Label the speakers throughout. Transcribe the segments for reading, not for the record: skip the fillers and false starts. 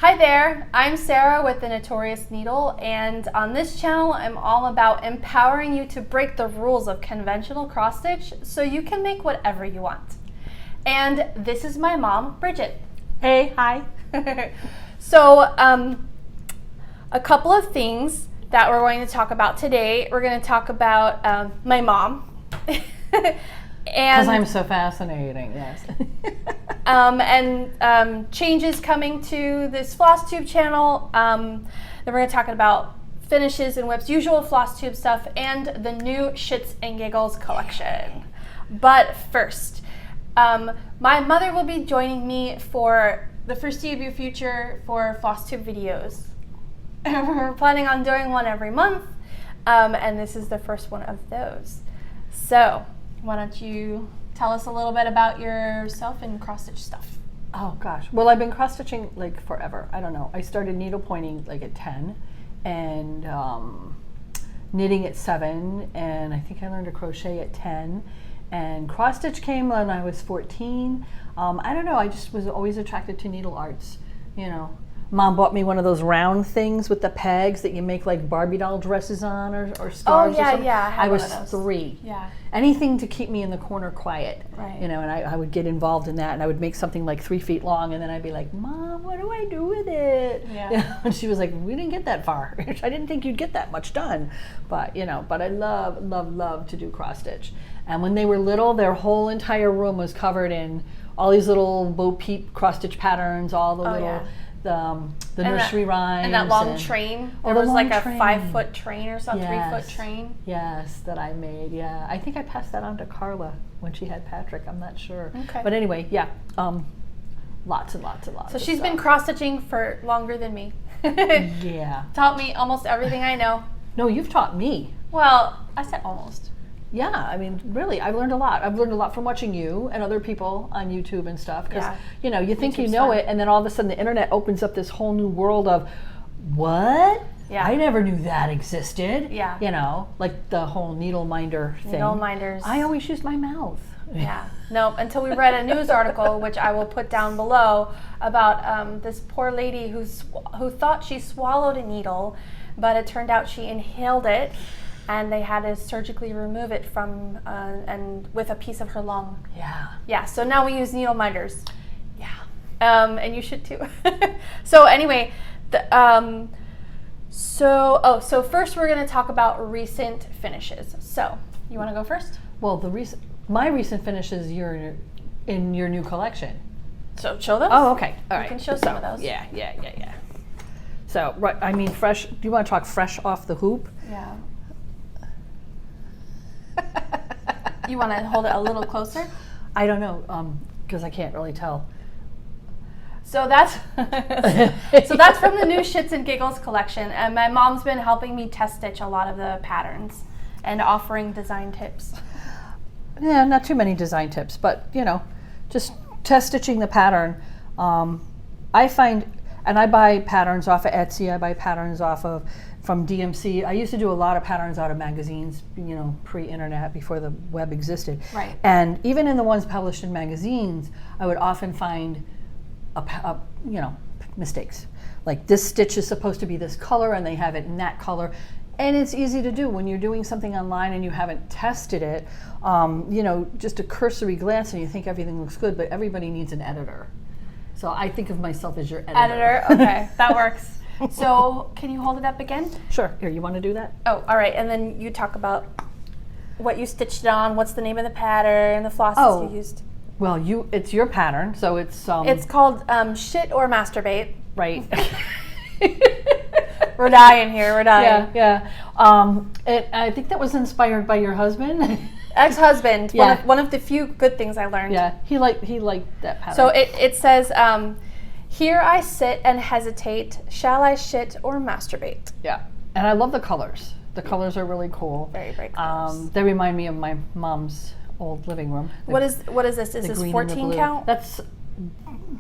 Speaker 1: Hi there, I'm Sarah with The Notorious Needle, and on this channel I'm all about empowering you to break the rules of conventional cross stitch so you can make whatever you want. And this is my mom, Bridgette.
Speaker 2: Hey, hi.
Speaker 1: So a couple of things that we're going to talk about today. We're going to talk about my mom.
Speaker 2: Because I'm so fascinating, yes.
Speaker 1: and changes coming to this Flosstube channel. Then we're going to talk about finishes and whips, usual Flosstube stuff, and the new Shits Giggles collection. But first, my mother will be joining me for the foreseeable future for Flosstube videos. We're planning on doing one every month, and this is the first one of those. So why don't you tell us a little bit about yourself and cross-stitch stuff?
Speaker 2: Oh gosh, well I've been cross-stitching like forever. I don't know. I started needle pointing like at 10 and knitting at 7, and I think I learned to crochet at 10. And cross-stitch came when I was 14. I don't know, I just was always attracted to needle arts, you know. Mom bought me one of those round things with the pegs that you make like Barbie doll dresses on or stars or something.
Speaker 1: Yeah,
Speaker 2: I was 3.
Speaker 1: Yeah.
Speaker 2: Anything to keep me in the corner quiet.
Speaker 1: Right.
Speaker 2: You know, and I would get involved in that, and I would make something like 3 feet long, and then I'd be like, Mom, what do I do with it?
Speaker 1: Yeah.
Speaker 2: You know, and she was like, we didn't get that far. I didn't think you'd get that much done. But, you know, but I love to do cross stitch. And when they were little, their whole entire room was covered in all these little Bo Peep cross stitch patterns, all the the nursery rhymes.
Speaker 1: And that long train. There was like a 5-foot train or something, 3-foot train.
Speaker 2: Yes, that I made, yeah. I think I passed that on to Carla when she had Patrick, I'm not sure.
Speaker 1: Okay.
Speaker 2: But anyway, yeah, lots and lots and lots.
Speaker 1: So she's been cross-stitching for longer than me.
Speaker 2: Yeah.
Speaker 1: Taught me almost everything I know.
Speaker 2: No, you've taught me.
Speaker 1: Well, I said almost.
Speaker 2: Yeah, I mean, really, I've learned a lot. I've learned a lot from watching you and other people on YouTube and stuff. Because, you know, you think you know it, and then all of a sudden the internet opens up this whole new world of, what?
Speaker 1: Yeah.
Speaker 2: I never knew that existed.
Speaker 1: Yeah.
Speaker 2: You know, like the whole needle minder thing.
Speaker 1: Needle minders.
Speaker 2: I always used my mouth.
Speaker 1: Yeah. No, until we read a news article, which I will put down below, about this poor lady who thought she swallowed a needle, but it turned out she inhaled it. And they had to surgically remove it from, and with a piece of her lung.
Speaker 2: Yeah.
Speaker 1: Yeah, so now we use needle minders. Yeah. And you should too. So anyway, so first we're gonna talk about recent finishes. So, you wanna go first?
Speaker 2: Well, my recent finishes are in your new collection.
Speaker 1: So, show those?
Speaker 2: Oh, okay. All right.
Speaker 1: You can show some of those.
Speaker 2: Yeah. So, right, I mean, fresh, do you want to talk fresh off the hoop?
Speaker 1: Yeah. You want to hold it a little closer?
Speaker 2: I don't know, because I can't really tell.
Speaker 1: So that's from the new Shits and Giggles collection, and my mom's been helping me test stitch a lot of the patterns and offering design tips.
Speaker 2: Yeah, not too many design tips, but you know, just test stitching the pattern. I find, and I buy patterns off of Etsy. I buy patterns from DMC. I used to do a lot of patterns out of magazines, you know, pre-internet, before the web existed.
Speaker 1: Right.
Speaker 2: And even in the ones published in magazines, I would often find, you know, mistakes. Like this stitch is supposed to be this color, and they have it in that color. And it's easy to do when you're doing something online and you haven't tested it. You know, just a cursory glance and you think everything looks good, but everybody needs an editor. So I think of myself as your editor.
Speaker 1: Okay, that works. So, can you hold it up again?
Speaker 2: Sure. Here, you want to do that?
Speaker 1: Oh, all right. And then you talk about what you stitched it on, what's the name of the pattern, the flosses you used.
Speaker 2: Well, it's your pattern, so it's...
Speaker 1: it's called Shit or Masturbate.
Speaker 2: Right.
Speaker 1: We're dying here, we're dying.
Speaker 2: Yeah. I think that was inspired by your husband.
Speaker 1: Ex-husband,
Speaker 2: Yeah.
Speaker 1: one of the few good things I learned.
Speaker 2: Yeah, he liked that pattern.
Speaker 1: So it says, here I sit and hesitate, shall I shit or masturbate?
Speaker 2: Yeah, and I love the colors. The colors are really cool.
Speaker 1: Very bright colors.
Speaker 2: They remind me of my mom's old living room.
Speaker 1: What is this? Is this 14 count?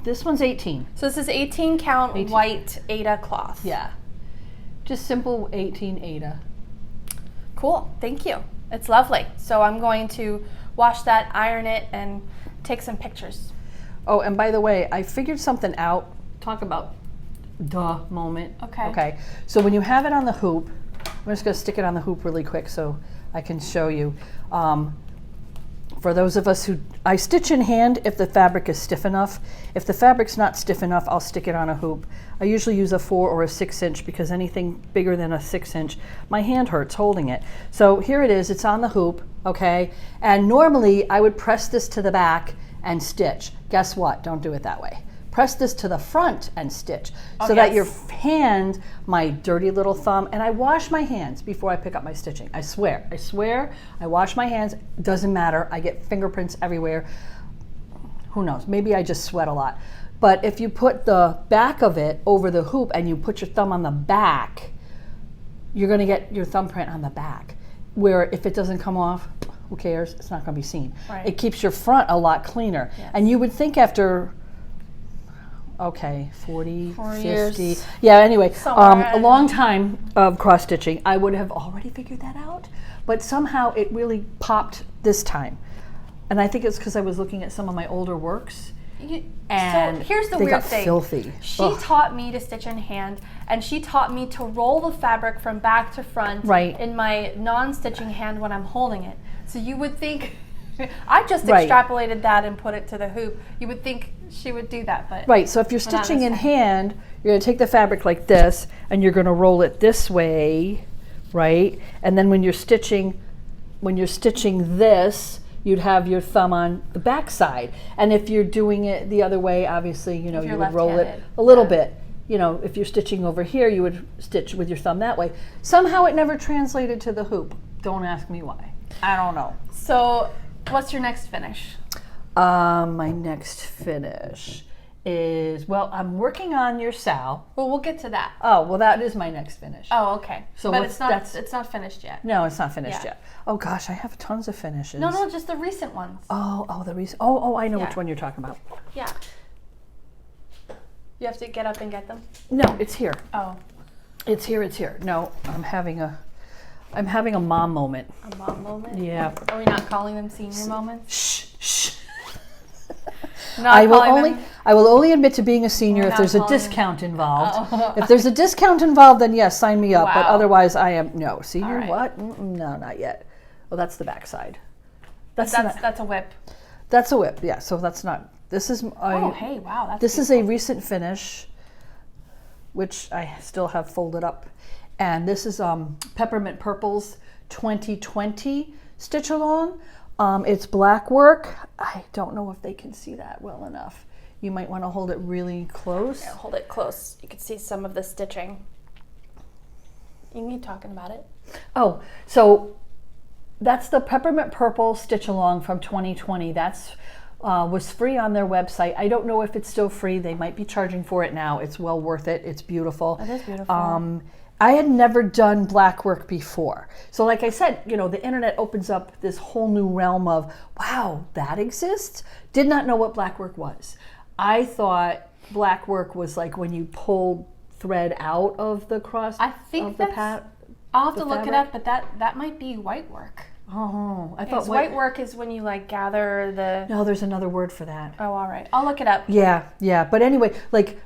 Speaker 2: This one's 18.
Speaker 1: So this is 18 count
Speaker 2: 18.
Speaker 1: white Aida cloth.
Speaker 2: Yeah, just simple 18 Aida.
Speaker 1: Cool, thank you. It's lovely. So I'm going to wash that, iron it, and take some pictures.
Speaker 2: Oh, and by the way, I figured something out. Talk about duh moment.
Speaker 1: Okay.
Speaker 2: Okay. So when you have it on the hoop, I'm just going to stick it on the hoop really quick so I can show you. For those of us who, I stitch in hand if the fabric is stiff enough. If the fabric's not stiff enough, I'll stick it on a hoop. I usually use a 4 or a 6 inch because anything bigger than a 6 inch, my hand hurts holding it. So here it is, it's on the hoop, okay? And normally I would press this to the back and stitch. Guess what? Don't do it that way. Press this to the front and stitch so that your hand, my dirty little thumb, and I wash my hands before I pick up my stitching. I swear, I wash my hands. Doesn't matter. I get fingerprints everywhere. Who knows? Maybe I just sweat a lot. But if you put the back of it over the hoop and you put your thumb on the back, you're going to get your thumbprint on the back. Where if it doesn't come off, who cares? It's not going to be seen.
Speaker 1: Right.
Speaker 2: It keeps your front a lot cleaner.
Speaker 1: Yes.
Speaker 2: And you would think after, okay, 40, 50.
Speaker 1: Years.
Speaker 2: Yeah, anyway, a long
Speaker 1: know.
Speaker 2: time of cross-stitching. I would have already figured that out, but somehow it really popped this time. And I think it's because I was looking at some of my older works. And
Speaker 1: so here's the
Speaker 2: they
Speaker 1: weird
Speaker 2: got
Speaker 1: thing.
Speaker 2: Filthy.
Speaker 1: She taught me to stitch in hand, and she taught me to roll the fabric from back to front in my non-stitching hand when I'm holding it. So you would think, I just extrapolated that and put it to the hoop. You would think she would do that, but
Speaker 2: right. So if you're stitching in hand, you're going to take the fabric like this, and you're going to roll it this way, right? And then when you're stitching this, you'd have your thumb on the back side. And if you're doing it the other way, obviously, you know, you would roll it a little bit. You know, if you're stitching over here, you would stitch with your thumb that way. Somehow it never translated to the hoop. Don't ask me why. I don't know.
Speaker 1: So what's your next finish?
Speaker 2: My next finish is, well, I'm working on your Sal.
Speaker 1: Well, we'll get to that.
Speaker 2: Oh, well, that is my next finish.
Speaker 1: Oh, okay.
Speaker 2: So
Speaker 1: but it's not finished yet.
Speaker 2: No, it's not finished yet. Oh gosh, I have tons of finishes.
Speaker 1: No, just the recent ones.
Speaker 2: The recent. Oh, I know which one you're talking about.
Speaker 1: Yeah. You have to get up and get them?
Speaker 2: No, it's here.
Speaker 1: Oh.
Speaker 2: It's here. No, I'm having a mom moment.
Speaker 1: A mom moment?
Speaker 2: Yeah.
Speaker 1: Are we not calling them senior moments?
Speaker 2: Shh.
Speaker 1: I
Speaker 2: will only admit to being a senior if there's a discount involved.
Speaker 1: Oh.
Speaker 2: If there's a discount involved, then yes, sign me up.
Speaker 1: Wow.
Speaker 2: But otherwise, I am no senior.
Speaker 1: Right.
Speaker 2: What? No, not yet. Well, that's the back side.
Speaker 1: That's a whip.
Speaker 2: That's a whip. Yeah. So that's not. This is.
Speaker 1: Hey, wow. That's
Speaker 2: this beautiful. Is a recent finish, which I still have folded up, and this is Peppermint Purple's 2020 stitch along. It's Blackwork. I don't know if they can see that well enough. You might want to hold it really close.
Speaker 1: Yeah, hold it close. You can see some of the stitching. You can keep talking about it.
Speaker 2: Oh, so that's the Peppermint Purple stitch along from 2020. That's was free on their website. I don't know if it's still free. They might be charging for it now. It's well worth it. It's beautiful.
Speaker 1: It is beautiful.
Speaker 2: I had never done Blackwork before. So like I said, you know, the internet opens up this whole new realm of, wow, that exists? Did not know what Blackwork was. I thought Blackwork was like when you pull thread out of the cross.
Speaker 1: I think I'll have to look it up, but that might be white work.
Speaker 2: Oh, I thought
Speaker 1: white work is when you like gather the...
Speaker 2: No, there's another word for that.
Speaker 1: Oh, all right. I'll look it up.
Speaker 2: Yeah. But anyway, like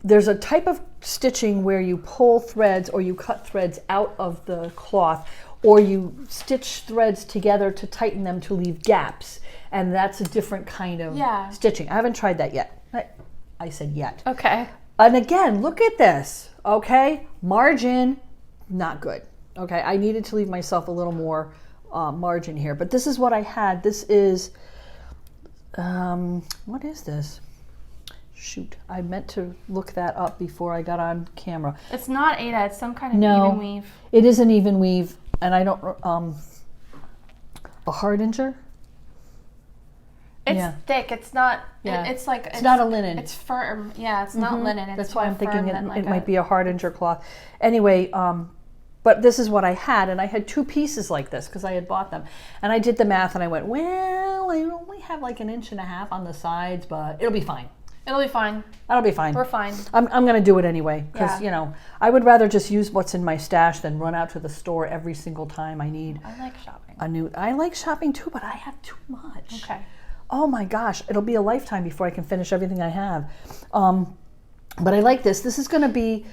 Speaker 2: there's a type of stitching where you pull threads or you cut threads out of the cloth or you stitch threads together to tighten them to leave gaps. And that's a different kind of stitching. I haven't tried that yet. I said yet.
Speaker 1: Okay.
Speaker 2: And again, look at this, okay? Margin, not good. Okay, I needed to leave myself a little more margin here, but this is what I had. This is, what is this? Shoot, I meant to look that up before I got on camera.
Speaker 1: It's not Aida, it's some kind of even weave.
Speaker 2: It is an even weave, and I don't, a hardinger?
Speaker 1: It's thick, it's not, it's like...
Speaker 2: It's not a linen.
Speaker 1: It's firm, it's not linen. It's
Speaker 2: That's why I'm thinking it might
Speaker 1: be
Speaker 2: be a hardinger cloth. Anyway, but this is what I had, and I had two pieces like this because I had bought them. And I did the math, and I went, well, I only have like 1.5 inches on the sides, but it'll be fine.
Speaker 1: It'll be fine.
Speaker 2: That'll be fine.
Speaker 1: We're fine.
Speaker 2: I'm going to do it anyway because, you know, I would rather just use what's in my stash than run out to the store every single time I need
Speaker 1: I like shopping.
Speaker 2: I like shopping too, but I have too much.
Speaker 1: Okay.
Speaker 2: Oh my gosh, it'll be a lifetime before I can finish everything I have. But I like this. This is going to be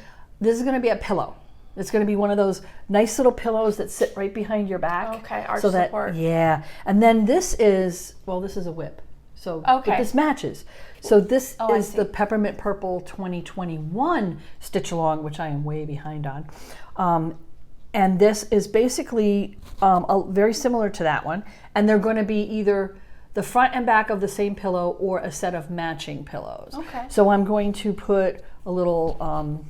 Speaker 2: a pillow. It's going to be one of those nice little pillows that sit right behind your back.
Speaker 1: Okay, arch support.
Speaker 2: Yeah. And then this is a whip. So but this matches. So this is the Peppermint Purple 2021 stitch along, which I am way behind on. And this is basically very similar to that one. And they're going to be either the front and back of the same pillow or a set of matching pillows.
Speaker 1: Okay.
Speaker 2: So I'm going to put a little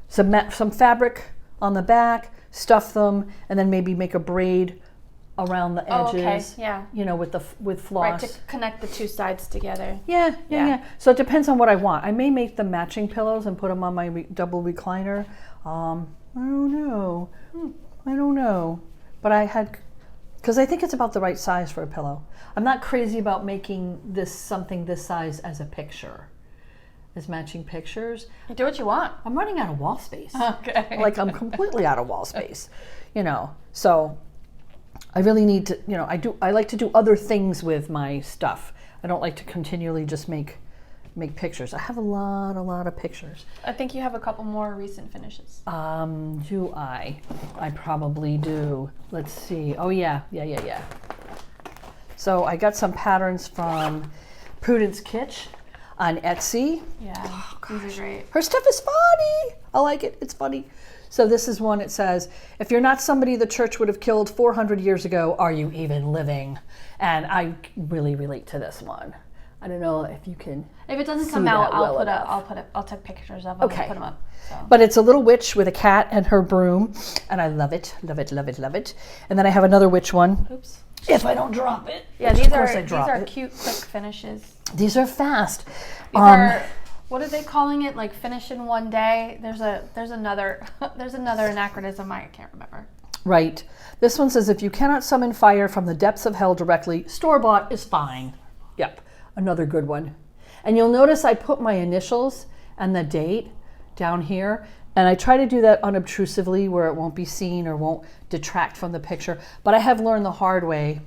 Speaker 2: some fabric on the back, stuff them, and then maybe make a braid around the edges.
Speaker 1: Yeah.
Speaker 2: You know, with floss.
Speaker 1: Right, to connect the two sides together.
Speaker 2: Yeah. So it depends on what I want. I may make the matching pillows and put them on my double recliner. I don't know. But because I think it's about the right size for a pillow. I'm not crazy about making something this size as a picture, as matching pictures.
Speaker 1: You do what you want.
Speaker 2: I'm running out of wall space.
Speaker 1: Okay.
Speaker 2: Like I'm completely out of wall space, you know. So I really need to, you know, I like to do other things with my stuff. I don't like to continually just make pictures. I have a lot of pictures.
Speaker 1: I think you have a couple more recent finishes.
Speaker 2: Do I? I probably do. Let's see. Oh yeah. So I got some patterns from Prudence Kitsch on Etsy.
Speaker 1: Yeah, these are great.
Speaker 2: Her stuff is funny. I like it. It's funny. So this is one. It says, "If you're not somebody the church would have killed 400 years ago, are you even living?" And I really relate to this one. I don't know if you can.
Speaker 1: If it doesn't come out, I'll take pictures of them and put them up. So.
Speaker 2: But it's a little witch with a cat and her broom, and I love it. And then I have another witch one.
Speaker 1: Oops.
Speaker 2: If I don't drop it.
Speaker 1: Yeah, these are cute, quick finishes.
Speaker 2: These are fast.
Speaker 1: These are, what are they calling it? Like finish in one day. There's another anachronism I can't remember.
Speaker 2: Right. This one says, "If you cannot summon fire from the depths of hell directly, store-bought is fine." Yep. Another good one. And you'll notice I put my initials and the date down here, and I try to do that unobtrusively where it won't be seen or won't detract from the picture. But I have learned the hard way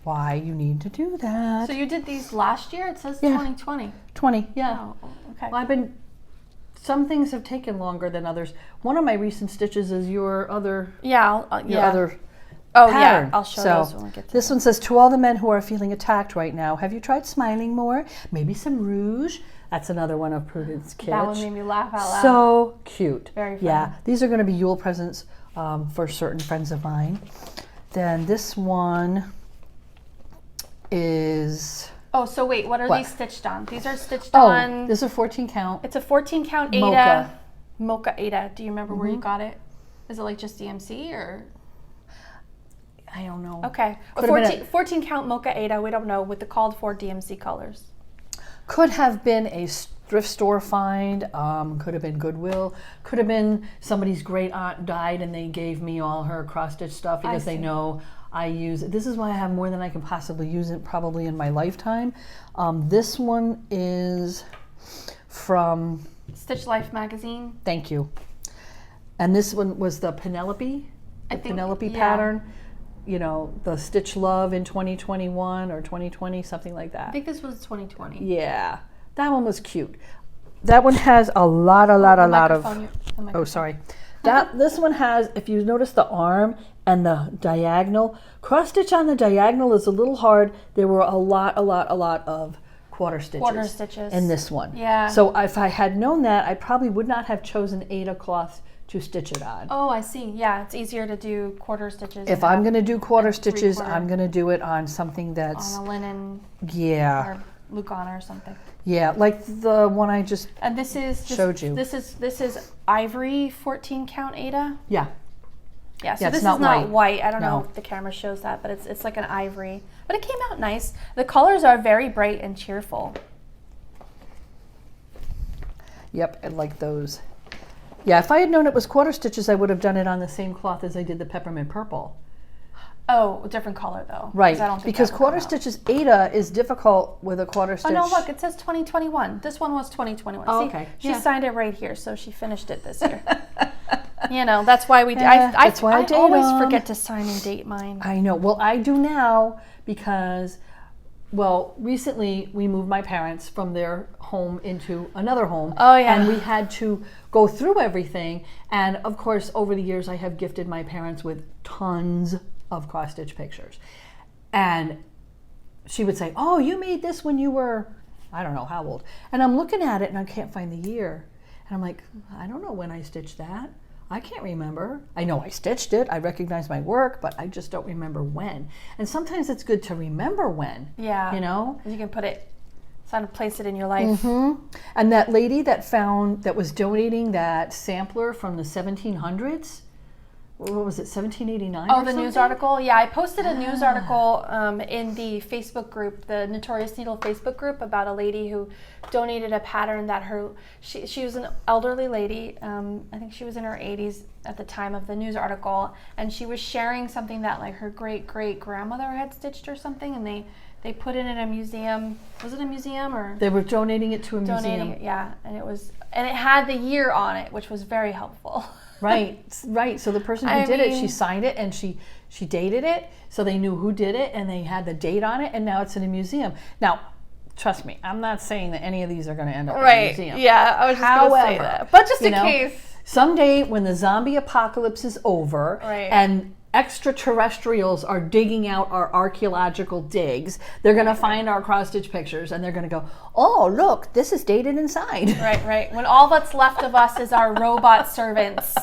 Speaker 2: why you need to do that.
Speaker 1: So you did these last year? It says 2020.
Speaker 2: 20, yeah.
Speaker 1: Oh, okay.
Speaker 2: Well, some things have taken longer than others. One of my recent stitches is your other.
Speaker 1: Yeah.
Speaker 2: Other.
Speaker 1: Oh
Speaker 2: pattern.
Speaker 1: yeah, I'll show those when we get to
Speaker 2: this one says, "To all the men who are feeling attacked right now, have you tried smiling more? Maybe some rouge." That's another one of Prudence Kitsch.
Speaker 1: That one made me laugh out loud.
Speaker 2: So cute.
Speaker 1: Very fun.
Speaker 2: Yeah, these are going to be Yule presents for certain friends of mine. Then this one is.
Speaker 1: Oh, so wait, what are these stitched on? These are stitched on.
Speaker 2: This is a 14 count.
Speaker 1: It's a 14 count Aida. Mocha Aida. Do you remember where you got it? Is it like just DMC or?
Speaker 2: I don't know.
Speaker 1: Okay. 14 count Mocha Aida, we don't know, with the called for DMC colors.
Speaker 2: Could have been a thrift store find, could have been Goodwill, could have been somebody's great aunt died and they gave me all her cross-stitch stuff because they know I use it. This is why I have more than I can possibly use it probably in my lifetime. This one is from
Speaker 1: Stitch Life magazine.
Speaker 2: Thank you. And this one was the Penelope pattern. You know, the Stitch Love in 2021 or 2020, something like that.
Speaker 1: I think this was 2020.
Speaker 2: Yeah, that one was cute. That one has a lot of. Oh, sorry. This one has, if you notice the arm and the diagonal, cross stitch on the diagonal is a little hard. There were a lot of quarter stitches in this one.
Speaker 1: Yeah.
Speaker 2: So if I had known that, I probably would not have chosen Aida cloth to stitch it on.
Speaker 1: Oh, I see. Yeah, it's easier to do quarter stitches.
Speaker 2: If I'm going to do quarter stitches, I'm going to do it on something that's
Speaker 1: on a linen.
Speaker 2: Yeah.
Speaker 1: Or Lucana or something.
Speaker 2: Yeah, like the one I just
Speaker 1: and this is
Speaker 2: showed you.
Speaker 1: This is ivory 14 count Aida.
Speaker 2: Yeah.
Speaker 1: Yeah, so this is not white. I don't know if the camera shows that, but it's like an ivory. But it came out nice. The colors are very bright and cheerful.
Speaker 2: Yep, I like those. Yeah, if I had known it was quarter stitches, I would have done it on the same cloth as I did the Peppermint Purple.
Speaker 1: Oh, a different color though.
Speaker 2: Right, because quarter stitches, Aida is difficult with a quarter stitch.
Speaker 1: Oh no, look, it says 2021. This one was 2021.
Speaker 2: Oh,
Speaker 1: see,
Speaker 2: okay.
Speaker 1: She signed it right here, so she finished it this year. You know, that's why we.
Speaker 2: That's why I
Speaker 1: always forget to sign and date mine.
Speaker 2: I know. Well, I do now because well, recently we moved my parents from their home into another home.
Speaker 1: Oh, yeah.
Speaker 2: And we had to go through everything. And of course, over the years, I have gifted my parents with tons of cross-stitch pictures. And she would say, oh, you made this when you were, I don't know how old. And I'm looking at it and I can't find the year. And I'm like, I don't know when I stitched that. I can't remember. I know I stitched it. I recognize my work, but I just don't remember when. And sometimes it's good to remember when.
Speaker 1: Yeah.
Speaker 2: You know?
Speaker 1: You can put it, kind of place it in your life.
Speaker 2: Mm-hmm. And that lady that was donating that sampler from the 1700s, what was it, 1789
Speaker 1: Oh,
Speaker 2: or
Speaker 1: the news
Speaker 2: something?
Speaker 1: article? Yeah, I posted a news article in the Facebook group, the Notorious Needle Facebook group, about a lady who donated a pattern that she was an elderly lady. I think she was in her 80s at the time of the news article, and she was sharing something that like her great-great-grandmother had stitched or something, and they put it in a museum. Was it a museum or?
Speaker 2: They were donating it to a museum.
Speaker 1: Donating it, yeah, and it had the year on it, which was very helpful.
Speaker 2: Right. So the person who did it, she signed it and she dated it, so they knew who did it and they had the date on it, and now it's in a museum. Now, trust me, I'm not saying that any of these are going to end up in a museum.
Speaker 1: Yeah, I was just going to say that. But just in case.
Speaker 2: Someday when the zombie apocalypse is over and extraterrestrials are digging out our archaeological digs, they're going to find our cross-stitch pictures and they're going to go, oh, look, this is dated inside.
Speaker 1: Right. When all that's left of us is our robot servants.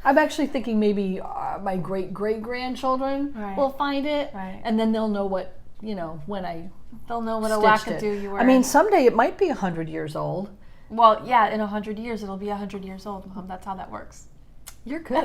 Speaker 2: I'm actually thinking maybe my great-great-grandchildren will find it, and then they'll know what, when I
Speaker 1: They'll know what a
Speaker 2: stitched
Speaker 1: wackadoo you were.
Speaker 2: I mean, someday it might be 100 years old.
Speaker 1: Well, yeah, in 100 years, it'll be 100 years old, Mom. That's how that works.
Speaker 2: You're good.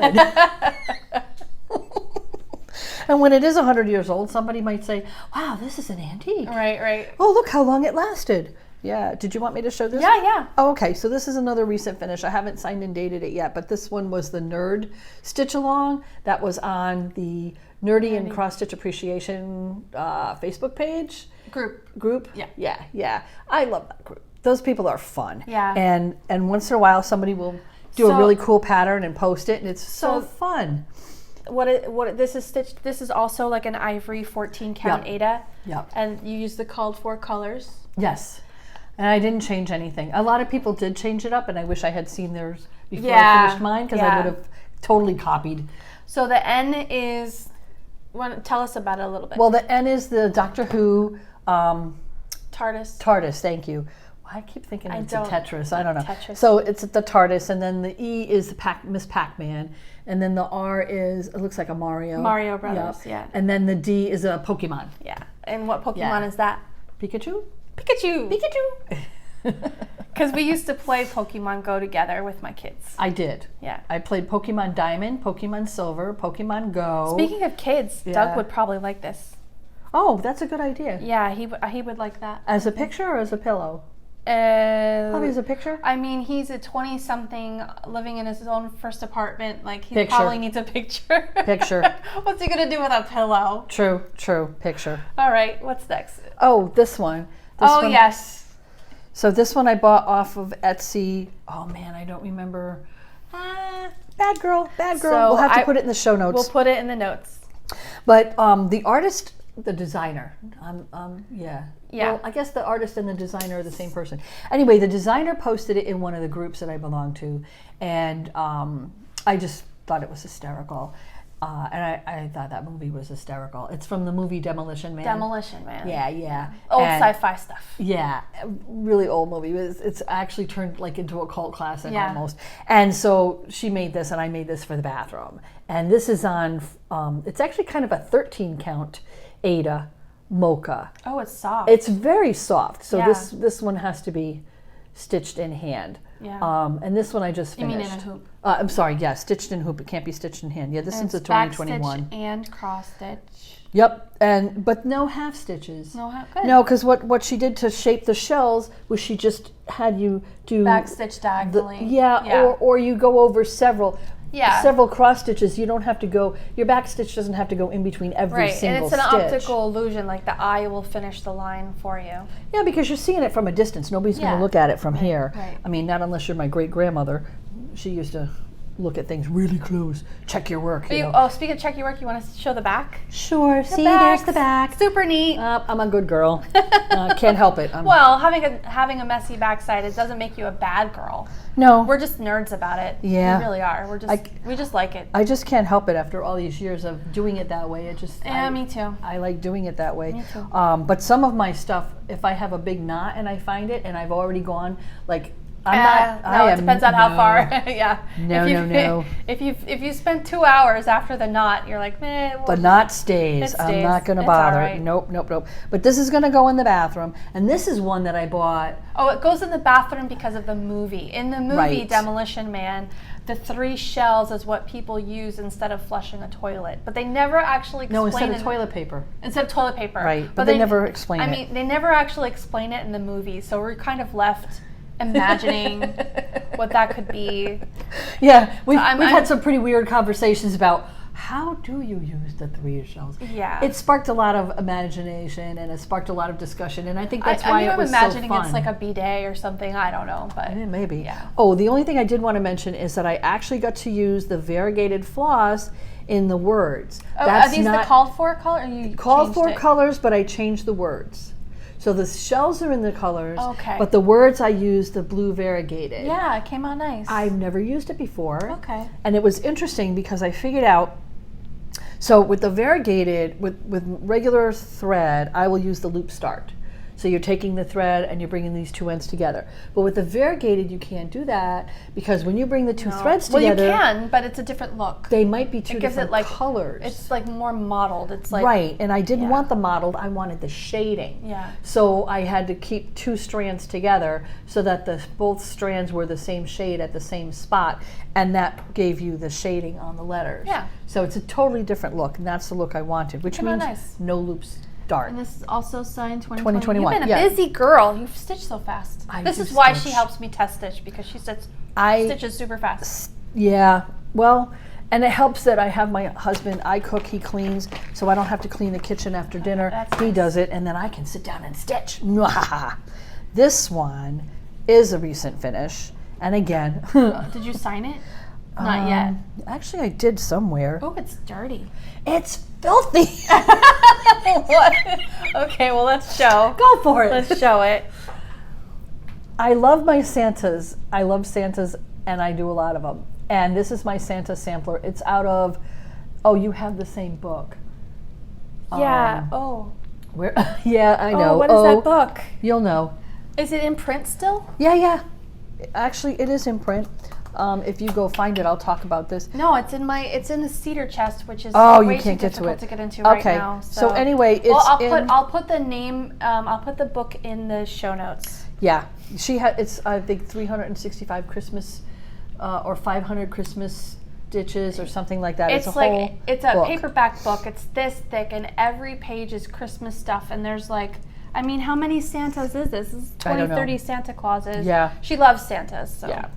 Speaker 2: And when it is 100 years old, somebody might say, wow, this is an antique.
Speaker 1: Right.
Speaker 2: Oh, look how long it lasted. Yeah. Did you want me to show this?
Speaker 1: Yeah.
Speaker 2: Oh, okay. So this is another recent finish. I haven't signed and dated it yet, but this one was the Nerd Stitch Along. That was on the Nerdy and Cross Stitch Appreciation Facebook page. Group? Yeah. I love that group. Those people are fun.
Speaker 1: Yeah.
Speaker 2: And once in a while, somebody will do a really cool pattern and post it, and it's so fun.
Speaker 1: What this is stitched. This is also like an ivory 14 count Aida.
Speaker 2: Yep.
Speaker 1: And you use the called for colors.
Speaker 2: Yes. And I didn't change anything. A lot of people did change it up, and I wish I had seen theirs before I finished mine, because I would have totally copied.
Speaker 1: So the N is. Tell us about it a little bit.
Speaker 2: Well, the N is the Doctor Who.
Speaker 1: TARDIS.
Speaker 2: TARDIS. Thank you. I keep thinking it's a Tetris. I don't know.
Speaker 1: Tetris.
Speaker 2: So it's the TARDIS, and then the E is the Miss Pac-Man, and then the R is, it looks like a Mario.
Speaker 1: Mario Brothers, yeah.
Speaker 2: And then the D is a Pokemon.
Speaker 1: Yeah. And what Pokemon is that?
Speaker 2: Pikachu.
Speaker 1: Because we used to play Pokemon Go together with my kids.
Speaker 2: I did.
Speaker 1: Yeah.
Speaker 2: I played Pokemon Diamond, Pokemon Silver, Pokemon Go.
Speaker 1: Speaking of kids, Doug would probably like this.
Speaker 2: Oh, that's a good idea.
Speaker 1: Yeah, he would like that.
Speaker 2: As a picture or as a pillow? Probably as a picture.
Speaker 1: I mean, he's a 20-something living in his own first apartment. Like, he probably needs a picture. What's he going to do with a pillow?
Speaker 2: True. Picture.
Speaker 1: All right, what's next?
Speaker 2: Oh, this one.
Speaker 1: Yes.
Speaker 2: So this one I bought off of Etsy. Oh, man, I don't remember. Bad girl. So we'll have to put it in the show notes.
Speaker 1: We'll put it in the notes.
Speaker 2: But the artist, the designer, yeah. Well, I guess the artist and the designer are the same person. Anyway, the designer posted it in one of the groups that I belong to, and I just thought it was hysterical. And I thought that movie was hysterical. It's from the movie Demolition Man. Yeah.
Speaker 1: Old sci-fi stuff.
Speaker 2: Yeah, really old movie. It's actually turned like into a cult classic almost. And so she made this, and I made this for the bathroom. And this is on, it's actually kind of a 13 count Aida mocha.
Speaker 1: Oh, it's soft.
Speaker 2: It's very soft. So this one has to be stitched in hand.
Speaker 1: Yeah.
Speaker 2: And this one I just finished.
Speaker 1: You mean in a hoop?
Speaker 2: I'm sorry, stitched in hoop. It can't be stitched in hand. Yeah, this one's a 2021.
Speaker 1: Back stitch and cross stitch.
Speaker 2: Yep, but no half stitches.
Speaker 1: Good.
Speaker 2: No, because what she did to shape the shells was she just had you do
Speaker 1: back stitch diagonally.
Speaker 2: Or you go over several cross stitches. You don't have to go. Your back stitch doesn't have to go in between every single stitch.
Speaker 1: And it's an optical illusion. Like the eye will finish the line for you.
Speaker 2: Yeah, because you're seeing it from a distance. Nobody's going to look at it from here.
Speaker 1: Right.
Speaker 2: I mean, not unless you're my great grandmother. She used to look at things really close. Check your work. You know?
Speaker 1: Oh, speaking of check your work, you want to show the back?
Speaker 2: Sure. See,
Speaker 1: back's
Speaker 2: there's the back.
Speaker 1: Super neat.
Speaker 2: I'm a good girl. Can't help it.
Speaker 1: Well, having a messy backside, it doesn't make you a bad girl.
Speaker 2: No.
Speaker 1: We're just nerds about it.
Speaker 2: Yeah.
Speaker 1: We really are. We just like it.
Speaker 2: I just can't help it after all these years of doing it that way.
Speaker 1: Me too.
Speaker 2: I like doing it that way.
Speaker 1: Me too.
Speaker 2: But some of my stuff, if I have a big knot and I find it and I've already gone, like, it depends on how far. Yeah. No.
Speaker 1: If you spent 2 hours after the knot, you're like, meh. Well,
Speaker 2: the knot stays. I'm not going to bother.
Speaker 1: Right.
Speaker 2: Nope. But this is going to go in the bathroom. And this is one that I bought.
Speaker 1: Oh, it goes in the bathroom because of the movie. In the movie,
Speaker 2: Right.
Speaker 1: Demolition Man, the 3 shells is what people use instead of flushing a toilet. But they never actually explain
Speaker 2: No, instead of toilet paper.
Speaker 1: Instead of toilet paper.
Speaker 2: Right, but they never explain it.
Speaker 1: I mean, they never actually explain it in the movie, so we're kind of left imagining what that could be.
Speaker 2: Yeah, we've had some pretty weird conversations about how do you use the 3 shells.
Speaker 1: Yeah,
Speaker 2: it sparked a lot of imagination and it sparked a lot of discussion, and I think that's why it was so fun.
Speaker 1: I'm imagining it's like a bidet or something. I don't know, but
Speaker 2: maybe.
Speaker 1: Yeah.
Speaker 2: Oh, the only thing I did want to mention is that I actually got to use the variegated floss in the words.
Speaker 1: Oh, are these the called for color? Or you
Speaker 2: called for
Speaker 1: it?
Speaker 2: colors, but I changed the words. So the shells are in the colors,
Speaker 1: okay.
Speaker 2: But the words I used the blue variegated.
Speaker 1: Yeah, it came out nice.
Speaker 2: I've never used it before.
Speaker 1: Okay.
Speaker 2: And it was interesting because I figured out, so with the variegated, with regular thread, I will use the loop start. So you're taking the thread and you're bringing these 2 ends together. But with the variegated, you can't do that because when you bring the 2 threads together...
Speaker 1: Well, you can, but it's a different look.
Speaker 2: They might be 2 different colors.
Speaker 1: It's like more mottled. It's like...
Speaker 2: Right, and I didn't want the mottled, I wanted the shading.
Speaker 1: Yeah.
Speaker 2: So I had to keep 2 strands together so that both strands were the same shade at the same spot, and that gave you the shading on the letters.
Speaker 1: Yeah.
Speaker 2: So it's a totally different look, and that's the look I wanted, which means no loops. Start.
Speaker 1: And this is also signed
Speaker 2: 2021.
Speaker 1: You've been a busy girl. You've stitched so fast. This is why she helps me test stitch, because she stitches super fast.
Speaker 2: Yeah. Well, and it helps that I have my husband. I cook, he cleans, so I don't have to clean the kitchen after dinner. He does it, and then I can sit down and stitch. This one is a recent finish, and again.
Speaker 1: Did you sign it? Not yet.
Speaker 2: Actually, I did somewhere.
Speaker 1: Oh, it's dirty.
Speaker 2: It's filthy.
Speaker 1: What? Okay, well, let's show.
Speaker 2: Go for it.
Speaker 1: Let's show it.
Speaker 2: I love my Santas. I love Santas, and I do a lot of them. And this is my Santa sampler. It's out of, you have the same book.
Speaker 1: Yeah.
Speaker 2: Where? Yeah, I know.
Speaker 1: What is that book?
Speaker 2: You'll know.
Speaker 1: Is it in print still?
Speaker 2: Yeah. Actually, it is in print. If you go find it, I'll talk about this.
Speaker 1: No, it's in the cedar chest, which is
Speaker 2: way too difficult
Speaker 1: to get into right now.
Speaker 2: So anyway,
Speaker 1: I'll put the name. I'll put the book in the show notes.
Speaker 2: Yeah, she had. It's I think 365 Christmas or 500 Christmas stitches or something like that.
Speaker 1: It's a paperback book. It's this thick, and every page is Christmas stuff. And there's how many Santas is this? This is 30 Santa Clauses.
Speaker 2: Yeah.
Speaker 1: She loves Santas. So.
Speaker 2: Yeah.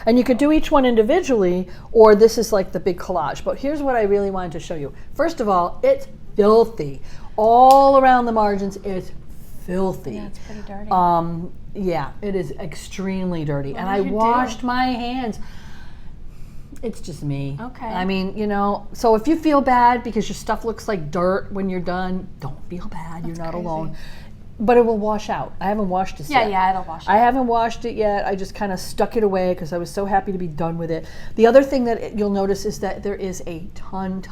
Speaker 2: And you could do each one individually, or this is like the big collage. But here's what I really wanted to show you. First of all, it's filthy. All around the margins, it's filthy.
Speaker 1: Yeah, it's pretty dirty.
Speaker 2: Yeah, it is extremely dirty. And I washed my hands. It's just me.
Speaker 1: Okay.
Speaker 2: I mean, so if you feel bad because your stuff looks like dirt when you're done, don't feel bad. You're not alone. But it will wash out. I haven't washed it yet.
Speaker 1: Yeah, it'll wash out.
Speaker 2: I haven't washed it yet. I just kind of stuck it away because I was so happy to be done with it. The other thing that you'll notice is that there is a ton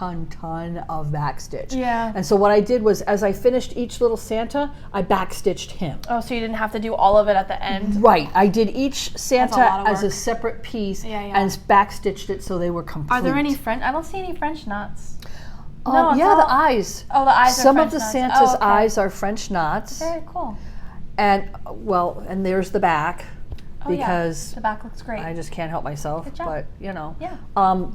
Speaker 2: of backstitch.
Speaker 1: Yeah.
Speaker 2: And so what I did was, as I finished each little Santa, I backstitched him.
Speaker 1: Oh, so you didn't have to do all of it at the end?
Speaker 2: Right. I did each Santa as a separate piece and backstitched it so they were complete.
Speaker 1: Are there any French? I don't see any French knots.
Speaker 2: The eyes.
Speaker 1: Oh, the eyes are
Speaker 2: Some
Speaker 1: French
Speaker 2: of the
Speaker 1: knots.
Speaker 2: Santa's eyes are French knots.
Speaker 1: Very cool.
Speaker 2: And there's the back. Because
Speaker 1: the back looks great.
Speaker 2: I just can't help myself.
Speaker 1: Good job.
Speaker 2: But
Speaker 1: Yeah.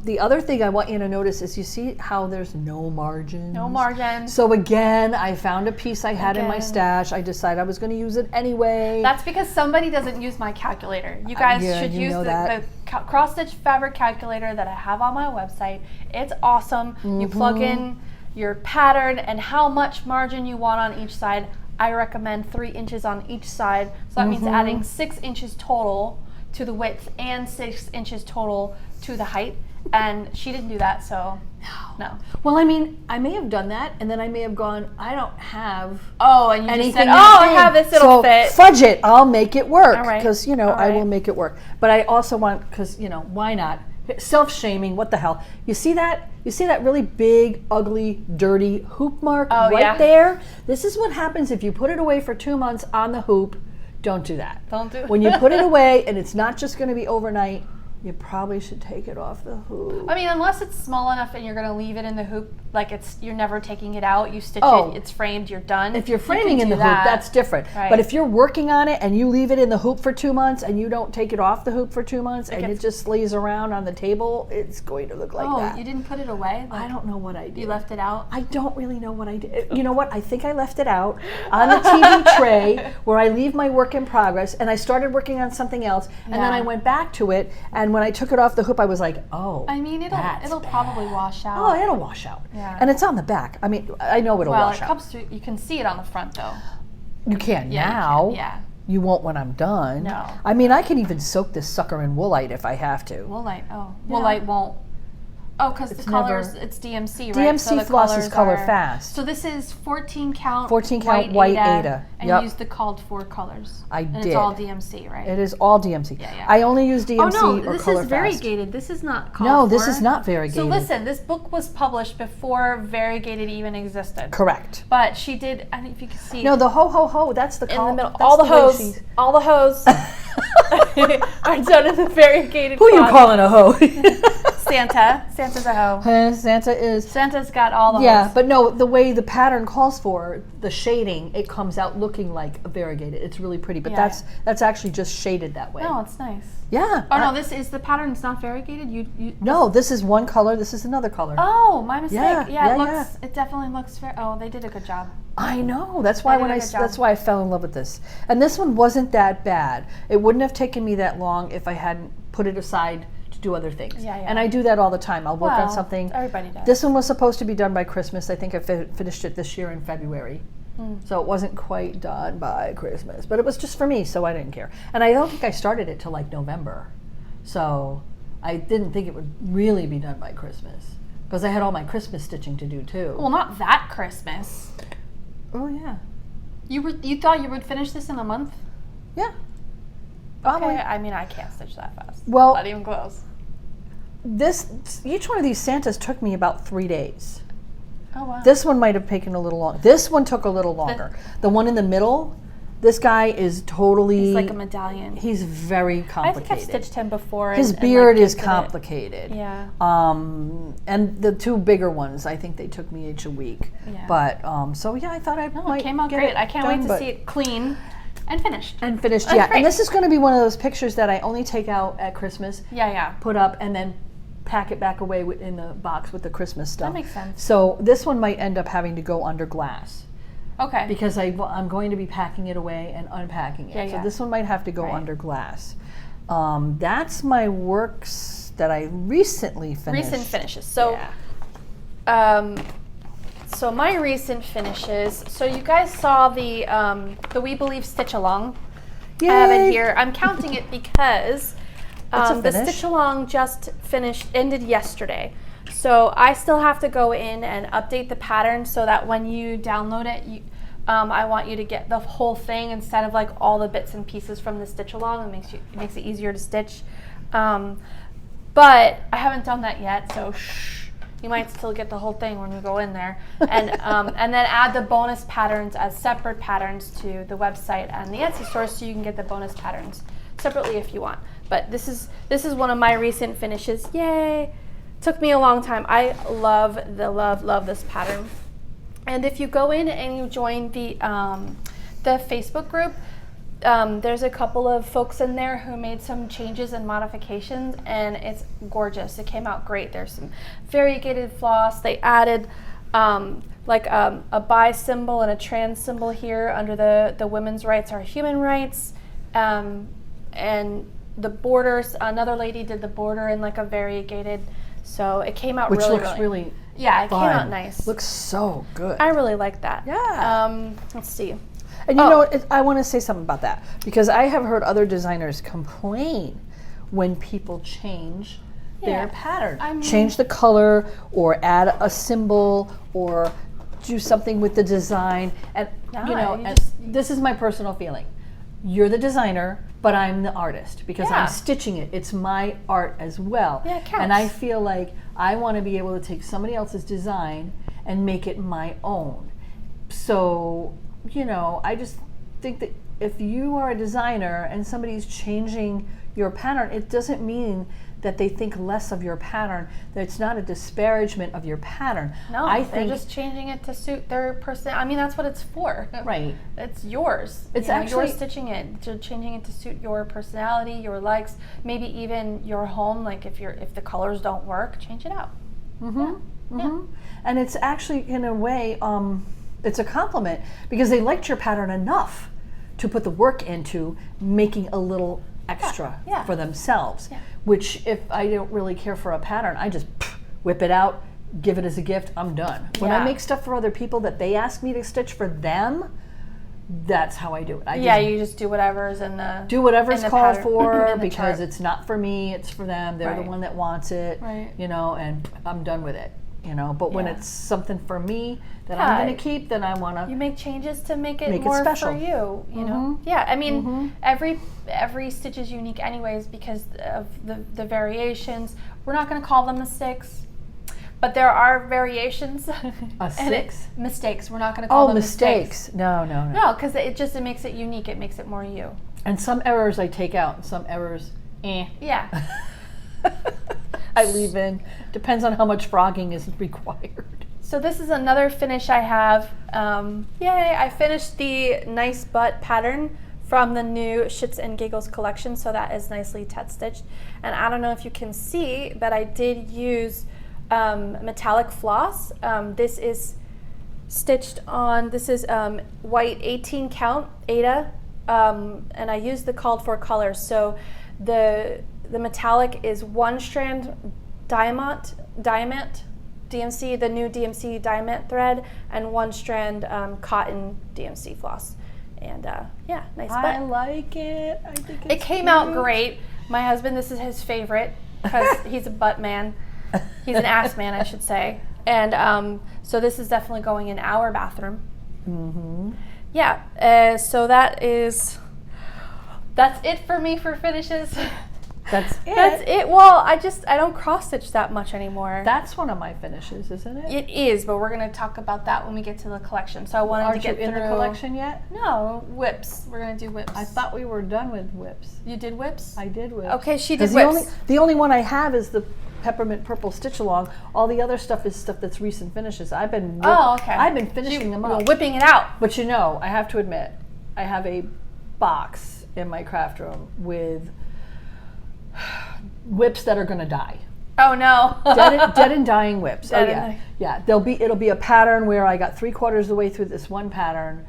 Speaker 2: The other thing I want you to notice is you see how there's no margin.
Speaker 1: No margin.
Speaker 2: So again, I found a piece I had in my stash. I decided I was going to use it anyway.
Speaker 1: That's because somebody doesn't use my calculator. You guys should use the cross stitch fabric calculator that I have on my website. It's awesome. You plug in your pattern and how much margin you want on each side. I recommend 3 inches on each side. So that means adding 6 inches total to the width and 6 inches total to the height. And she didn't do that, so no.
Speaker 2: Well, I mean, I may have done that, and then I may have gone, I don't have
Speaker 1: and you
Speaker 2: anything.
Speaker 1: just said, I have this, it'll fit.
Speaker 2: Fudge it, I'll make it work.
Speaker 1: All right.
Speaker 2: Because, I will make it work. But I also want, because, why not? Self-shaming, what the hell? You see that? You see that really big, ugly, dirty hoop mark there? This is what happens if you put it away for 2 months on the hoop. Don't do that.
Speaker 1: Don't do it.
Speaker 2: When you put it away, and it's not just going to be overnight, you probably should take it off the hoop.
Speaker 1: I mean, unless it's small enough and you're going to leave it in the hoop, like you're never taking it out, you stitch it, it's framed, you're done.
Speaker 2: If you're framing in the hoop, that's different.
Speaker 1: Right.
Speaker 2: But if you're working on it and you leave it in the hoop for 2 months and you don't take it off the hoop for 2 months and it just lays around on the table, it's going to look like that.
Speaker 1: Oh, you didn't put it away?
Speaker 2: I don't know what I did.
Speaker 1: You left it out?
Speaker 2: I don't really know what I did. You know what? I think I left it out on the TV tray where I leave my work in progress, and I started working on something else, and then I went back to it, and when I took it off the hoop, I was like, oh,
Speaker 1: I mean, it'll probably wash out.
Speaker 2: Oh, it'll wash out.
Speaker 1: Yeah.
Speaker 2: And it's on the back. I mean, I know it'll wash out.
Speaker 1: Well, it comes through. You can see it on the front, though.
Speaker 2: You can now.
Speaker 1: Yeah.
Speaker 2: You won't when I'm done.
Speaker 1: No.
Speaker 2: I mean, I can even soak this sucker in woolite if I have to.
Speaker 1: Woolite. Oh, woolite won't. Oh, because the colors, it's DMC, right?
Speaker 2: DMC floss is color fast.
Speaker 1: So this is 14 count.
Speaker 2: 14 count white Aida.
Speaker 1: And you use the called for colors.
Speaker 2: I did.
Speaker 1: And it's all DMC, right?
Speaker 2: It is all DMC.
Speaker 1: Yeah.
Speaker 2: I only use DMC or color fast.
Speaker 1: This is variegated. This is not called for.
Speaker 2: No, this is not variegated.
Speaker 1: So listen, this book was published before variegated even existed.
Speaker 2: Correct.
Speaker 1: But she did, I don't know if you can see.
Speaker 2: No, the ho, that's the
Speaker 1: in the middle. All the hoes are done in the variegated
Speaker 2: Who are you calling a hoe?
Speaker 1: Santa. Santa's a hoe.
Speaker 2: Santa's
Speaker 1: got all the hoes.
Speaker 2: Yeah, but no, the way the pattern calls for the shading, it comes out looking like variegated. It's really pretty, but that's actually just shaded that way.
Speaker 1: No, it's nice.
Speaker 2: Yeah.
Speaker 1: Oh no, this is the pattern. It's not variegated.
Speaker 2: No, this is one color. This is another color.
Speaker 1: Oh, my mistake.
Speaker 2: Yeah,
Speaker 1: it definitely looks fair. Oh, they did a good job.
Speaker 2: I know. That's why that's why I fell in love with this. And this one wasn't that bad. It wouldn't have taken me that long if I hadn't put it aside to do other things.
Speaker 1: Yeah.
Speaker 2: And I do that all the time. I'll work on something.
Speaker 1: Everybody does.
Speaker 2: This one was supposed to be done by Christmas. I think I finished it this year in February. So it wasn't quite done by Christmas, but it was just for me, so I didn't care. And I don't think I started it till like November. So I didn't think it would really be done by Christmas because I had all my Christmas stitching to do too.
Speaker 1: Well, not that Christmas.
Speaker 2: Oh yeah.
Speaker 1: You thought you would finish this in a month?
Speaker 2: Yeah. Probably.
Speaker 1: Okay. I mean, I can't stitch that fast.
Speaker 2: Well,
Speaker 1: not even close.
Speaker 2: Each one of these Santas took me about 3 days.
Speaker 1: Oh wow.
Speaker 2: This one might have taken a little longer. This one took a little longer. The one in the middle, this guy is totally...
Speaker 1: He's like a medallion.
Speaker 2: He's very complicated.
Speaker 1: I think I've stitched him before.
Speaker 2: His beard is complicated.
Speaker 1: Yeah.
Speaker 2: And the two bigger ones, I think they took me each a week.
Speaker 1: Yeah.
Speaker 2: But, so yeah, I thought I might
Speaker 1: it came out
Speaker 2: get
Speaker 1: great.
Speaker 2: it
Speaker 1: I can't
Speaker 2: done,
Speaker 1: wait to see it clean and finished.
Speaker 2: That's yeah. Great. And this is going to be one of those pictures that I only take out at Christmas.
Speaker 1: Yeah.
Speaker 2: Put up and then pack it back away in the box with the Christmas stuff.
Speaker 1: That makes sense.
Speaker 2: So this one might end up having to go under glass.
Speaker 1: Okay.
Speaker 2: Because I'm going to be packing it away and unpacking it.
Speaker 1: Yeah.
Speaker 2: So this one might have to go under glass. That's my works that I recently finished.
Speaker 1: Recent finishes. So, so my recent finishes. So you guys saw the We Believe Stitch Along.
Speaker 2: Yay.
Speaker 1: I have it here. I'm counting it because the
Speaker 2: finish.
Speaker 1: Stitch Along just ended yesterday. So I still have to go in and update the pattern so that when you download it, I want you to get the whole thing instead of like all the bits and pieces from the Stitch Along. It makes it easier to stitch. But I haven't done that yet, so you might still get the whole thing when we go in there. And and then add the bonus patterns as separate patterns to the website and the Etsy store, so you can get the bonus patterns separately if you want. But this is one of my recent finishes. Yay! Took me a long time. I love this pattern. And if you go in and you join the Facebook group, there's a couple of folks in there who made some changes and modifications, and it's gorgeous. It came out great. There's some variegated floss. They added like a bi symbol and a trans symbol here under the women's rights are human rights, and the borders. Another lady did the border in like a variegated. So it came out really
Speaker 2: yeah,
Speaker 1: it came out nice.
Speaker 2: Looks so good.
Speaker 1: I really like that.
Speaker 2: Yeah.
Speaker 1: Let's see.
Speaker 2: And you know, I want to say something about that because I have heard other designers complain when people change their pattern. Change the color or add a symbol or do something with the design. And you know, this is my personal feeling. You're the designer, but I'm the artist because I'm stitching it. It's my art as well.
Speaker 1: Yeah, it counts.
Speaker 2: And I feel like I want to be able to take somebody else's design and make it my own. So, you know, I just think that if you are a designer and somebody's changing your pattern, it doesn't mean that they think less of your pattern. That it's not a disparagement of your pattern.
Speaker 1: No, they're just changing it to suit their person. I mean, that's what it's for.
Speaker 2: Right.
Speaker 1: It's yours.
Speaker 2: It's
Speaker 1: actually you're stitching it, changing it to suit your personality, your likes, maybe even your home. Like if the colors don't work, change it out.
Speaker 2: Yeah. And it's actually in a way, it's a compliment because they liked your pattern enough to put the work into making a little extra for themselves. Yeah. Which if I don't really care for a pattern, I just whip it out, give it as a gift, I'm done. When I make stuff for other people that they ask me to stitch for them, that's how I do it.
Speaker 1: You just do whatever's in the
Speaker 2: whatever's called
Speaker 1: pattern,
Speaker 2: for because it's not for me, it's for them. They're the one that wants it,
Speaker 1: right.
Speaker 2: you know, and I'm done with it. You know, but when it's something for me that I'm going to keep, then I want to.
Speaker 1: You make changes to make it more
Speaker 2: special
Speaker 1: for you. You know, I mean, every stitch is unique, anyways, because of the variations. We're not going to call them mistakes, but there are variations. Mistakes. We're not going to call them mistakes.
Speaker 2: No,
Speaker 1: because it makes it unique. It makes it more you.
Speaker 2: And some errors I take out, and some errors,
Speaker 1: Yeah.
Speaker 2: I leave in. Depends on how much frogging is required.
Speaker 1: So this is another finish I have. Yay! I finished the nice butt pattern from the new Shits and Giggles collection, so that is nicely tet stitched. And I don't know if you can see, but I did use metallic floss. This is stitched on. This is white 18 count Aida, and I used the called for colors. So the metallic is 1 strand diamant DMC, the new DMC diamant thread, and 1 strand cotton DMC floss. And nice butt.
Speaker 2: I like it. I think
Speaker 1: it came out great. My husband, this is his favorite because he's a butt man. He's an ass man, I should say. And so this is definitely going in our bathroom. Yeah. So that's it for me for finishes.
Speaker 2: That's it.
Speaker 1: That's it. Well, I don't cross stitch that much anymore.
Speaker 2: That's one of my finishes, isn't it?
Speaker 1: It is, but we're going to talk about that when we get to the collection. So I wanted to get through.
Speaker 2: Aren't you in the collection yet?
Speaker 1: No, whips. We're going to do whips.
Speaker 2: I thought we were done with whips.
Speaker 1: You did whips?
Speaker 2: I did whips.
Speaker 1: Okay, she did whips.
Speaker 2: The only one I have is the peppermint purple stitch along. All the other stuff is stuff that's recent finishes. I've been finishing them up.
Speaker 1: Whipping it out.
Speaker 2: But you know, I have to admit, I have a box in my craft room with whips that are going to die.
Speaker 1: Oh no.
Speaker 2: dead and dying whips. Yeah. It'll be a pattern where I got 3/4 of the way through this one pattern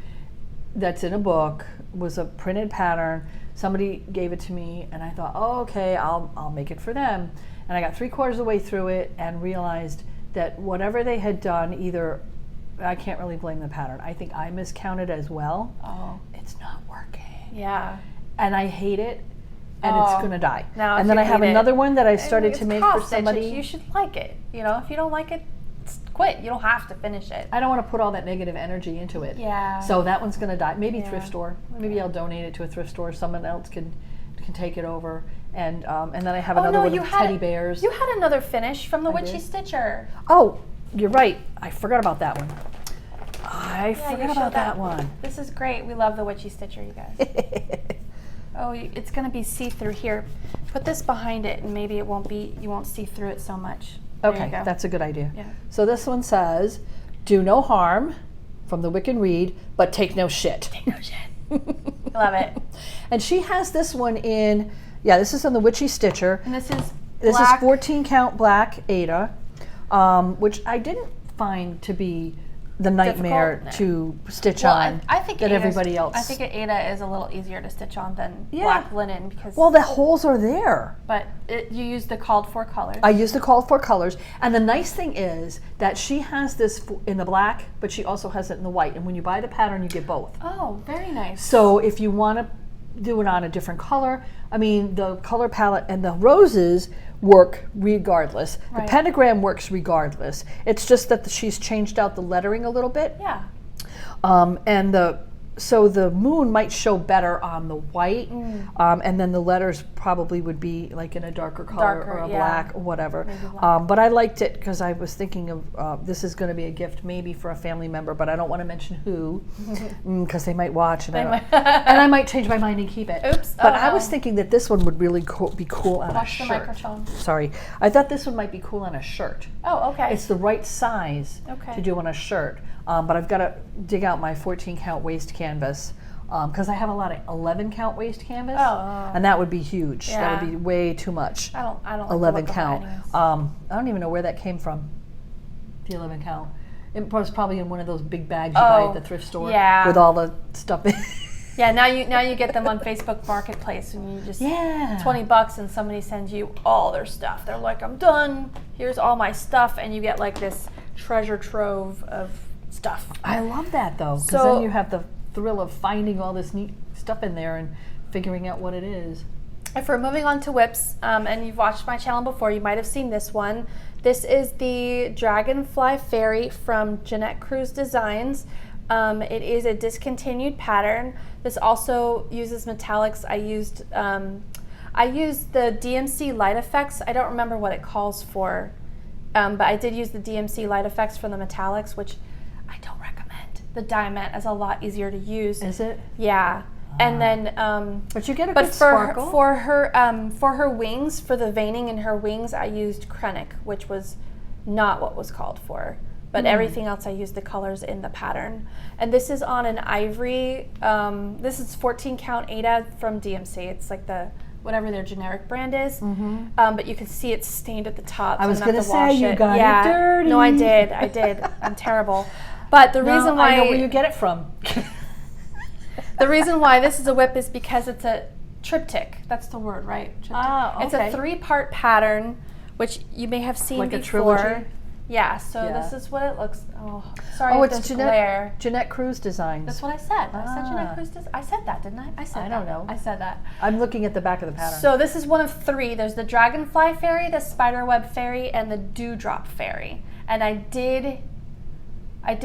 Speaker 2: that's in a book, was a printed pattern. Somebody gave it to me and I thought, oh, okay, I'll make it for them. And I got 3/4 of the way through it and realized that whatever they had done, either, I can't really blame the pattern. I think I miscounted as well.
Speaker 1: Oh.
Speaker 2: It's not working.
Speaker 1: Yeah.
Speaker 2: And I hate it. And it's going to die.
Speaker 1: Now,
Speaker 2: and then I have another one that I started to make for somebody.
Speaker 1: You should like it. You know, if you don't like it, quit. You don't have to finish it.
Speaker 2: I don't want to put all that negative energy into it.
Speaker 1: Yeah.
Speaker 2: So that one's going to die. Maybe thrift store. Maybe I'll donate it to a thrift store. Someone else can take it over. And then I have another one with teddy bears.
Speaker 1: You had another finish from the Witchy Stitcher.
Speaker 2: Oh, you're right. I forgot about that one. I forgot about that one.
Speaker 1: This is great. We love the Witchy Stitcher, you guys. Oh, it's going to be see-through here. Put this behind it, and maybe you won't see through it so much.
Speaker 2: Okay, that's a good idea.
Speaker 1: Yeah.
Speaker 2: So this one says, do no harm from the Wicked Reed, but take no shit.
Speaker 1: Take no shit. Love it.
Speaker 2: And she has this one in, this is on the Witchy Stitcher.
Speaker 1: And this is
Speaker 2: This is 14 count black Aida, which I didn't find to be the nightmare
Speaker 1: difficult?
Speaker 2: to stitch
Speaker 1: Well,
Speaker 2: on
Speaker 1: I think
Speaker 2: that
Speaker 1: Aida's-
Speaker 2: everybody else.
Speaker 1: I think Aida is a little easier to stitch on than
Speaker 2: Yeah.
Speaker 1: black linen because.
Speaker 2: Well, the holes are there.
Speaker 1: But you use the called for colors.
Speaker 2: I use the called for colors, and the nice thing is that she has this in the black, but she also has it in the white. And when you buy the pattern, you get both.
Speaker 1: Oh, very nice.
Speaker 2: So if you want to do it on a different color, I mean, the color palette and the roses work regardless.
Speaker 1: Right.
Speaker 2: The pentagram works regardless. It's just that she's changed out the lettering a little bit.
Speaker 1: Yeah.
Speaker 2: And so the moon might show better on the white, and then the letters probably would be like in a darker color or a black or whatever. But I liked it because I was thinking of this is going to be a gift maybe for a family member, but I don't want to mention who because they might watch and I might change my mind and keep it.
Speaker 1: Oops.
Speaker 2: But I was thinking that this one would really be cool on a
Speaker 1: Watch the
Speaker 2: shirt.
Speaker 1: microphone.
Speaker 2: Sorry, I thought this one might be cool on a shirt.
Speaker 1: Oh, okay.
Speaker 2: It's the right size
Speaker 1: Okay.
Speaker 2: to do on a shirt. But I've got to dig out my 14 count waist canvas because I have a lot of 11 count waist canvas, and that would be huge.
Speaker 1: Yeah.
Speaker 2: That would be way too much.
Speaker 1: I don't like
Speaker 2: 11
Speaker 1: the look
Speaker 2: count.
Speaker 1: of my
Speaker 2: I don't even know where that came from. The 11 count. It was probably in one of those big bags you buy at the thrift store with all the stuff in.
Speaker 1: Yeah, now you get them on Facebook Marketplace and you just $20 and somebody sends you all their stuff. They're like, I'm done. Here's all my stuff, and you get like this treasure trove of stuff.
Speaker 2: I love that though, because
Speaker 1: So-
Speaker 2: then you have the thrill of finding all this neat stuff in there and figuring out what it is.
Speaker 1: If we're moving on to whips, and you've watched my channel before, you might have seen this one. This is the Dragonfly Fairy from Jeanette Cruz Designs. It is a discontinued pattern. This also uses metallics. I used the DMC light effects. I don't remember what it calls for, but I did use the DMC light effects for the metallics, which I don't recommend. The diamond is a lot easier to use.
Speaker 2: Is it?
Speaker 1: Yeah. And then,
Speaker 2: but you get a
Speaker 1: but
Speaker 2: good sparkle.
Speaker 1: for her wings, for the veining in her wings, I used Krennic, which was not what was called for. But everything else, I used the colors in the pattern. And this is on an ivory. This is 14 count Aida from DMC. It's like whatever their generic brand is. But you can see it's stained at the top.
Speaker 2: I
Speaker 1: so
Speaker 2: was
Speaker 1: I'm gonna
Speaker 2: going to
Speaker 1: have
Speaker 2: say
Speaker 1: wash
Speaker 2: you
Speaker 1: it.
Speaker 2: got it dirty.
Speaker 1: No, I did. I'm terrible. But the reason why
Speaker 2: I know where you get it from.
Speaker 1: the reason why this is a whip is because it's a triptych. That's the word, right? Triptych.
Speaker 2: Ah, okay.
Speaker 1: It's a 3-part pattern, which you may have seen
Speaker 2: Like a
Speaker 1: before.
Speaker 2: trilogy?
Speaker 1: Yeah, so
Speaker 2: Yeah.
Speaker 1: this is what it looks. Oh, sorry.
Speaker 2: Oh,
Speaker 1: if
Speaker 2: it's
Speaker 1: there's glare.
Speaker 2: Jeanette Cruz Designs.
Speaker 1: That's what I said. I said Jeanette
Speaker 2: Ah.
Speaker 1: Cruz. I said that, didn't I? I said
Speaker 2: I
Speaker 1: that.
Speaker 2: don't know.
Speaker 1: I said that.
Speaker 2: I'm looking at the back of the pattern.
Speaker 1: So this is one of 3. There's the Dragonfly Fairy, the Spiderweb Fairy, and the Dewdrop Fairy. And I did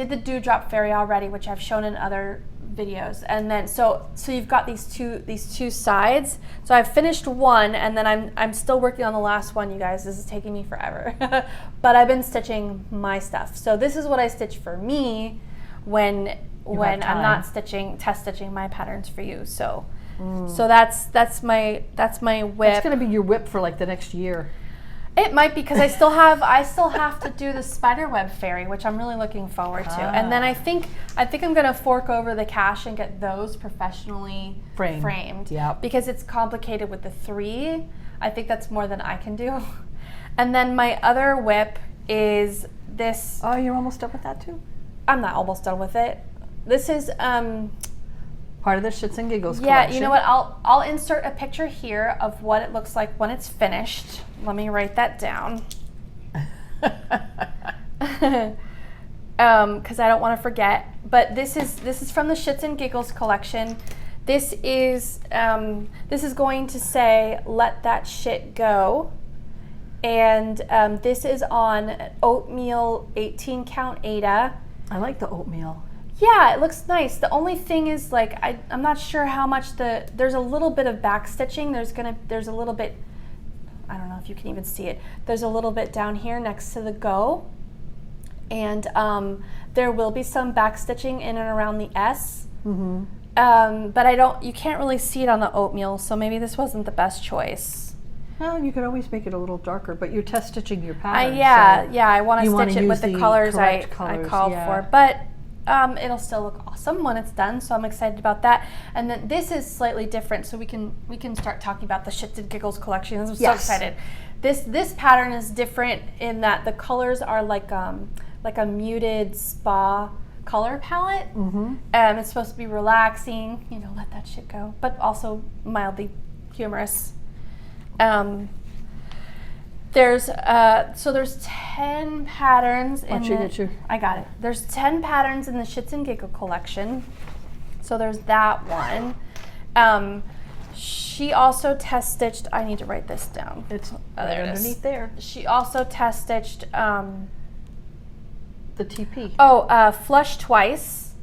Speaker 1: the Dewdrop Fairy already, which I've shown in other videos. And then so you've got these two sides. So I've finished one, and then I'm still working on the last one, you guys. This is taking me forever. But I've been stitching my stuff. So this is what I stitch for me when I'm not test stitching my patterns for you. So that's my whip.
Speaker 2: It's going to be your whip for like the next year.
Speaker 1: It might be because I still have to do the Spiderweb Fairy, which I'm really looking forward to. And then I think I'm gonna fork over the cash and get those professionally framed.
Speaker 2: Yep.
Speaker 1: Because it's complicated with the 3. I think that's more than I can do. And then my other whip is this.
Speaker 2: Oh, you're almost done with that too?
Speaker 1: I'm not almost done with it. This is
Speaker 2: part of the Shits and Giggles
Speaker 1: yeah,
Speaker 2: collection.
Speaker 1: you know what? I'll insert a picture here of what it looks like when it's finished. Let me write that down. Because I don't want to forget. But this is from the Shits and Giggles collection. This is going to say "Let that shit go," and this is on oatmeal 18 count Aida.
Speaker 2: I like the oatmeal.
Speaker 1: Yeah, it looks nice. The only thing is, like, I'm not sure how much there's a little bit of back stitching. There's a little bit, I don't know if you can even see it. There's a little bit down here next to the go. And there will be some back stitching in and around the S. But you can't really see it on the oatmeal, so maybe this wasn't the best choice.
Speaker 2: Well, you could always make it a little darker, but you're test stitching your pattern.
Speaker 1: I want to
Speaker 2: wanna
Speaker 1: stitch it with
Speaker 2: use
Speaker 1: the
Speaker 2: the
Speaker 1: colors I
Speaker 2: correct colors,
Speaker 1: called
Speaker 2: yeah.
Speaker 1: for. But it'll still look awesome when it's done, so I'm excited about that. And then this is slightly different, so we can start talking about the Shits and Giggles collection. I'm so excited. This pattern is different in that the colors are like a muted spa color palette. It's supposed to be relaxing, you know, let that shit go, but also mildly humorous. There's 10 patterns I got it. There's 10 patterns in the Shits and Giggle collection. So there's that one. She also test stitched, I need to write this down.
Speaker 2: It's
Speaker 1: there it is.
Speaker 2: underneath there.
Speaker 1: She also test stitched
Speaker 2: The TP.
Speaker 1: flush twice.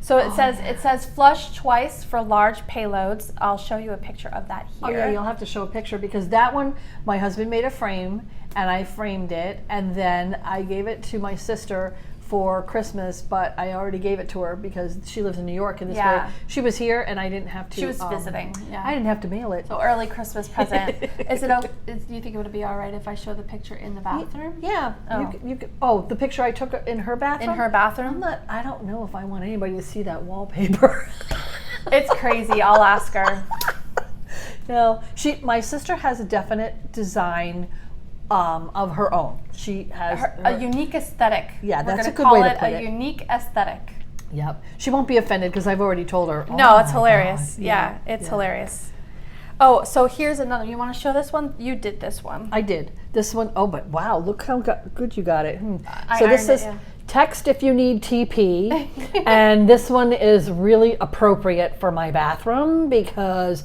Speaker 1: So it says flush twice for large payloads. I'll show you a picture of that here.
Speaker 2: Oh yeah, you'll have to show a picture because that one, my husband made a frame and I framed it, and then I gave it to my sister for Christmas, but I already gave it to her because she lives in New York, and this way she was here and I didn't have to.
Speaker 1: She was visiting. Yeah.
Speaker 2: I didn't have to mail it.
Speaker 1: So early Christmas present. Do you think it would be all right if I show the picture in the bathroom?
Speaker 2: Yeah. The picture I took in her bathroom.
Speaker 1: In her bathroom.
Speaker 2: I don't know if I want anybody to see that wallpaper.
Speaker 1: It's crazy. I'll ask her.
Speaker 2: No, my sister has a definite design of her own. She has
Speaker 1: a unique aesthetic.
Speaker 2: Yeah, that's a good
Speaker 1: call
Speaker 2: way to
Speaker 1: it
Speaker 2: put
Speaker 1: a
Speaker 2: it.
Speaker 1: unique aesthetic.
Speaker 2: Yep. She won't be offended because I've already told her.
Speaker 1: No, it's hilarious. Yeah, it's hilarious. Oh, so here's another. You want to show this one? You did this one.
Speaker 2: I did. This one, but wow, look how good you got it.
Speaker 1: I
Speaker 2: so this
Speaker 1: ironed
Speaker 2: is
Speaker 1: it,
Speaker 2: text if you need TP. And this one is really appropriate for my bathroom because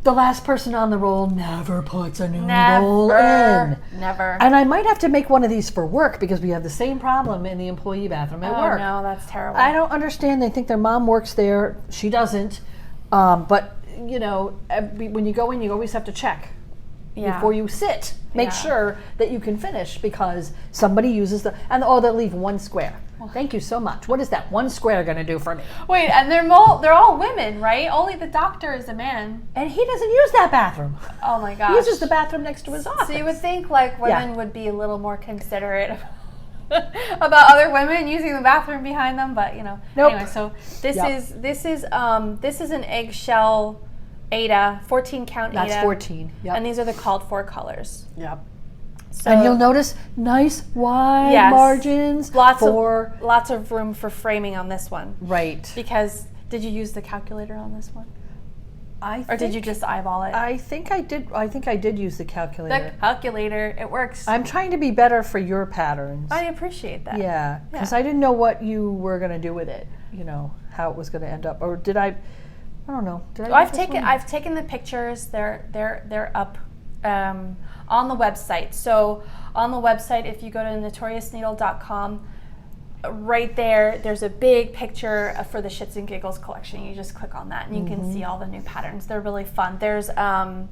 Speaker 2: the last person on the roll never puts a new roll in.
Speaker 1: Never.
Speaker 2: And I might have to make one of these for work because we have the same problem in the employee bathroom at work.
Speaker 1: Oh no, that's terrible.
Speaker 2: I don't understand. They think their mom works there. She doesn't. But you know, when you go in, you always have to check before you sit. Make sure that you can finish because somebody uses they'll leave one square. Well, thank you so much. What is that one square going to do for me?
Speaker 1: Wait, and they're all women, right? Only the doctor is a man.
Speaker 2: And he doesn't use that bathroom.
Speaker 1: Oh my gosh.
Speaker 2: He uses the bathroom next to his office.
Speaker 1: So you would think like women would be a little more considerate about other women using the bathroom behind them, but you know.
Speaker 2: Nope.
Speaker 1: Anyway, so this is an eggshell aida, 14 count aida.
Speaker 2: That's 14. Yep.
Speaker 1: And these are the called for colors.
Speaker 2: Yep.
Speaker 1: So,
Speaker 2: and you'll notice nice wide margins.
Speaker 1: Lots of room for framing on this one.
Speaker 2: Right.
Speaker 1: Because did you use the calculator on this one? Or did you just eyeball it?
Speaker 2: I think I did. I think I did use the calculator.
Speaker 1: The calculator, it works.
Speaker 2: I'm trying to be better for your patterns.
Speaker 1: I appreciate that.
Speaker 2: Yeah, because I didn't know what you were going to do with it. You know how it was going to end up, or did I? I don't know. Did I?
Speaker 1: I've taken the pictures. They're up on the website. So on the website, if you go to notoriousneedle.com, right there's a big picture for the Shits and Giggles collection. You just click on that and you can see all the new patterns. They're really fun. There's another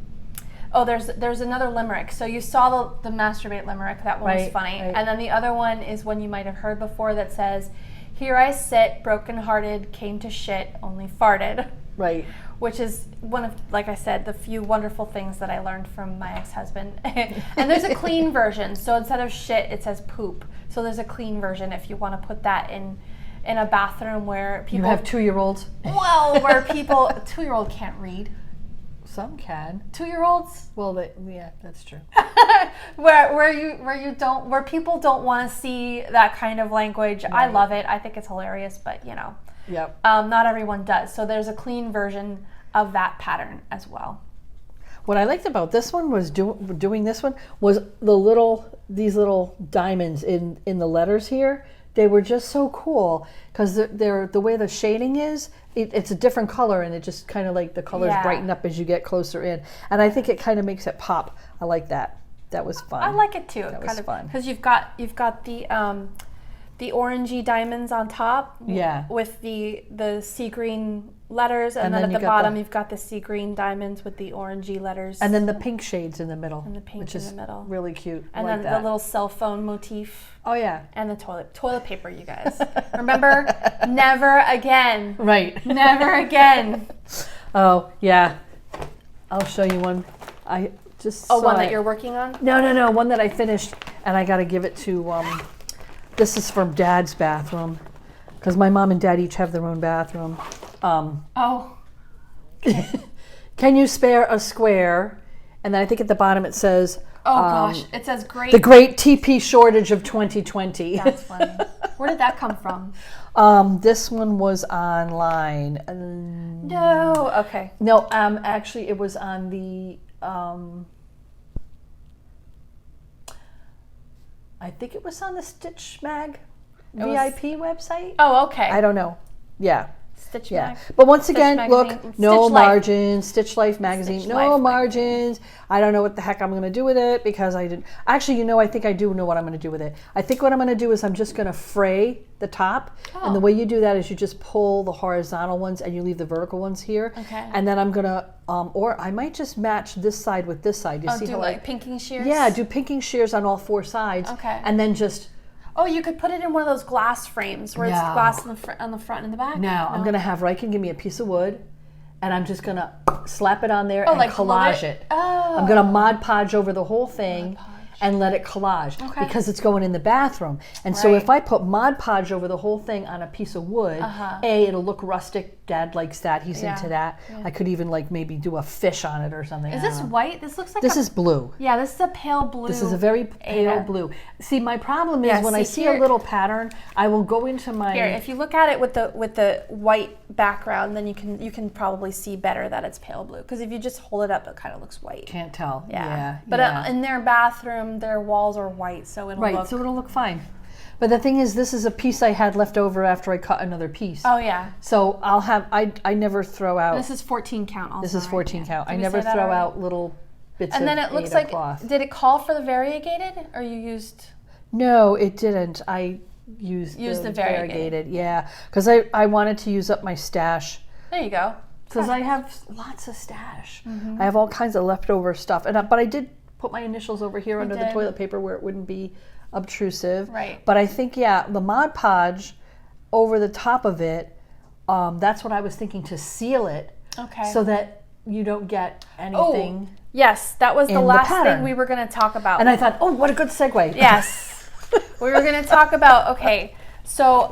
Speaker 1: limerick. So you saw the masturbate limerick. That one was funny. Right. And then the other one is one you might have heard before that says, "Here I sit, brokenhearted, came to shit, only farted."
Speaker 2: Right.
Speaker 1: Which is one of, like I said, the few wonderful things that I learned from my ex-husband. And there's a clean version. So instead of shit, it says poop. So there's a clean version if you want to put that in a bathroom where people...
Speaker 2: You have 2-year-olds?
Speaker 1: Well, where people... A 2-year-old can't read.
Speaker 2: Some can.
Speaker 1: 2-year-olds?
Speaker 2: Well, yeah, that's true.
Speaker 1: where people don't want to see that kind of language. Right. I love it. I think it's hilarious, but you know.
Speaker 2: Yep.
Speaker 1: Not everyone does. So there's a clean version of that pattern as well.
Speaker 2: What I liked about this one was doing this one was these little diamonds in the letters here. They were just so cool because they're the way the shading is. It's a different color and it just kind of like the colors brighten up as you get closer in. And I think it kind of makes it pop. I like that. That was fun.
Speaker 1: I like it too.
Speaker 2: That was fun
Speaker 1: because you've got the orangey diamonds on top.
Speaker 2: Yeah.
Speaker 1: With the sea green letters, and then at the bottom you've got the sea green diamonds with the orangey letters.
Speaker 2: And then the pink shades in the middle.
Speaker 1: And the pink in the middle.
Speaker 2: Really cute.
Speaker 1: And then the little cell phone motif.
Speaker 2: Oh yeah.
Speaker 1: And the toilet paper, you guys. Remember, never again.
Speaker 2: Right.
Speaker 1: Never again.
Speaker 2: Oh yeah. I'll show you one. I just saw
Speaker 1: one that you're working on?
Speaker 2: No. One that I finished, and I got to give it to. This is from Dad's bathroom, because my mom and Dad each have their own bathroom.
Speaker 1: Okay.
Speaker 2: Can you spare a square? And then I think at the bottom it says,
Speaker 1: Oh gosh, it says great.
Speaker 2: The great TP shortage of 2020.
Speaker 1: That's funny. Where did that come from?
Speaker 2: This one was online.
Speaker 1: No. Okay.
Speaker 2: No, actually it was on the, I think it was on the Stitch Mag VIP website.
Speaker 1: Oh, okay.
Speaker 2: I don't know. Yeah.
Speaker 1: Stitch
Speaker 2: Yeah.
Speaker 1: Mag.
Speaker 2: But once
Speaker 1: Stitch
Speaker 2: again,
Speaker 1: magazine.
Speaker 2: look, no
Speaker 1: Stitch Life.
Speaker 2: margins, Stitch Life magazine,
Speaker 1: Stitch
Speaker 2: no
Speaker 1: Life
Speaker 2: margins. I don't know what the heck I'm going to do with it because I didn't. Actually, I think I do know what I'm going to do with it. I think what I'm going to do is I'm just going to fray the top.
Speaker 1: Oh.
Speaker 2: And the way you do that is you just pull the horizontal ones and you leave the vertical ones here.
Speaker 1: Okay.
Speaker 2: And then I'm going to, or I might just match this side with this side. You see
Speaker 1: do
Speaker 2: how
Speaker 1: like pinking shears?
Speaker 2: Yeah, do pinking shears on all four sides.
Speaker 1: Okay.
Speaker 2: And then just...
Speaker 1: Oh, you could put it in one of those glass frames where it's
Speaker 2: No.
Speaker 1: glass on the front and the back.
Speaker 2: No, I'm going to have Riken give me a piece of wood, and I'm just going to slap it on there and
Speaker 1: like
Speaker 2: collage
Speaker 1: glue
Speaker 2: it.
Speaker 1: Oh.
Speaker 2: I'm going to Mod Podge over the whole thing and let it collage because it's going in the bathroom. And so if I put Mod Podge over the whole thing on a piece of wood, it'll look rustic. Dad likes that. He's into that. Yeah. I could even maybe do a fish on it or something.
Speaker 1: Is this white? This looks like
Speaker 2: this is blue.
Speaker 1: Yeah, this is a pale blue.
Speaker 2: This is a very pale blue. See, my problem is when I see a little pattern, I will go into my...
Speaker 1: Here, if you look at it with the white background, then you can probably see better that it's pale blue. Because if you just hold it up, it kind of looks white.
Speaker 2: Can't tell.
Speaker 1: Yeah. But in their bathroom, their walls are white, so it'll look...
Speaker 2: so it'll look fine. But the thing is, this is a piece I had left over after I cut another piece.
Speaker 1: Oh, yeah.
Speaker 2: So I'll have... I never throw out...
Speaker 1: This is 14 count also.
Speaker 2: This is 14 count.
Speaker 1: Did
Speaker 2: I
Speaker 1: we
Speaker 2: never
Speaker 1: say that
Speaker 2: throw
Speaker 1: already?
Speaker 2: out little bits of
Speaker 1: And then it looks
Speaker 2: Aida
Speaker 1: like...
Speaker 2: cloth.
Speaker 1: Did it call for the variegated? Or you used...
Speaker 2: No, it didn't. I used the variegated. Yeah, because I wanted to use up my stash.
Speaker 1: There you go.
Speaker 2: Because I have lots of stash. I have all kinds of leftover stuff. But I did put my initials over here under the toilet paper where it wouldn't be obtrusive.
Speaker 1: Right.
Speaker 2: But I think, the Mod Podge over the top of it, that's what I was thinking, to seal it.
Speaker 1: Okay.
Speaker 2: So that you don't get anything.
Speaker 1: Oh, yes, that was the last thing we were going to talk about.
Speaker 2: And I thought, oh, what a good segue.
Speaker 1: Yes. We were going to talk about, okay, so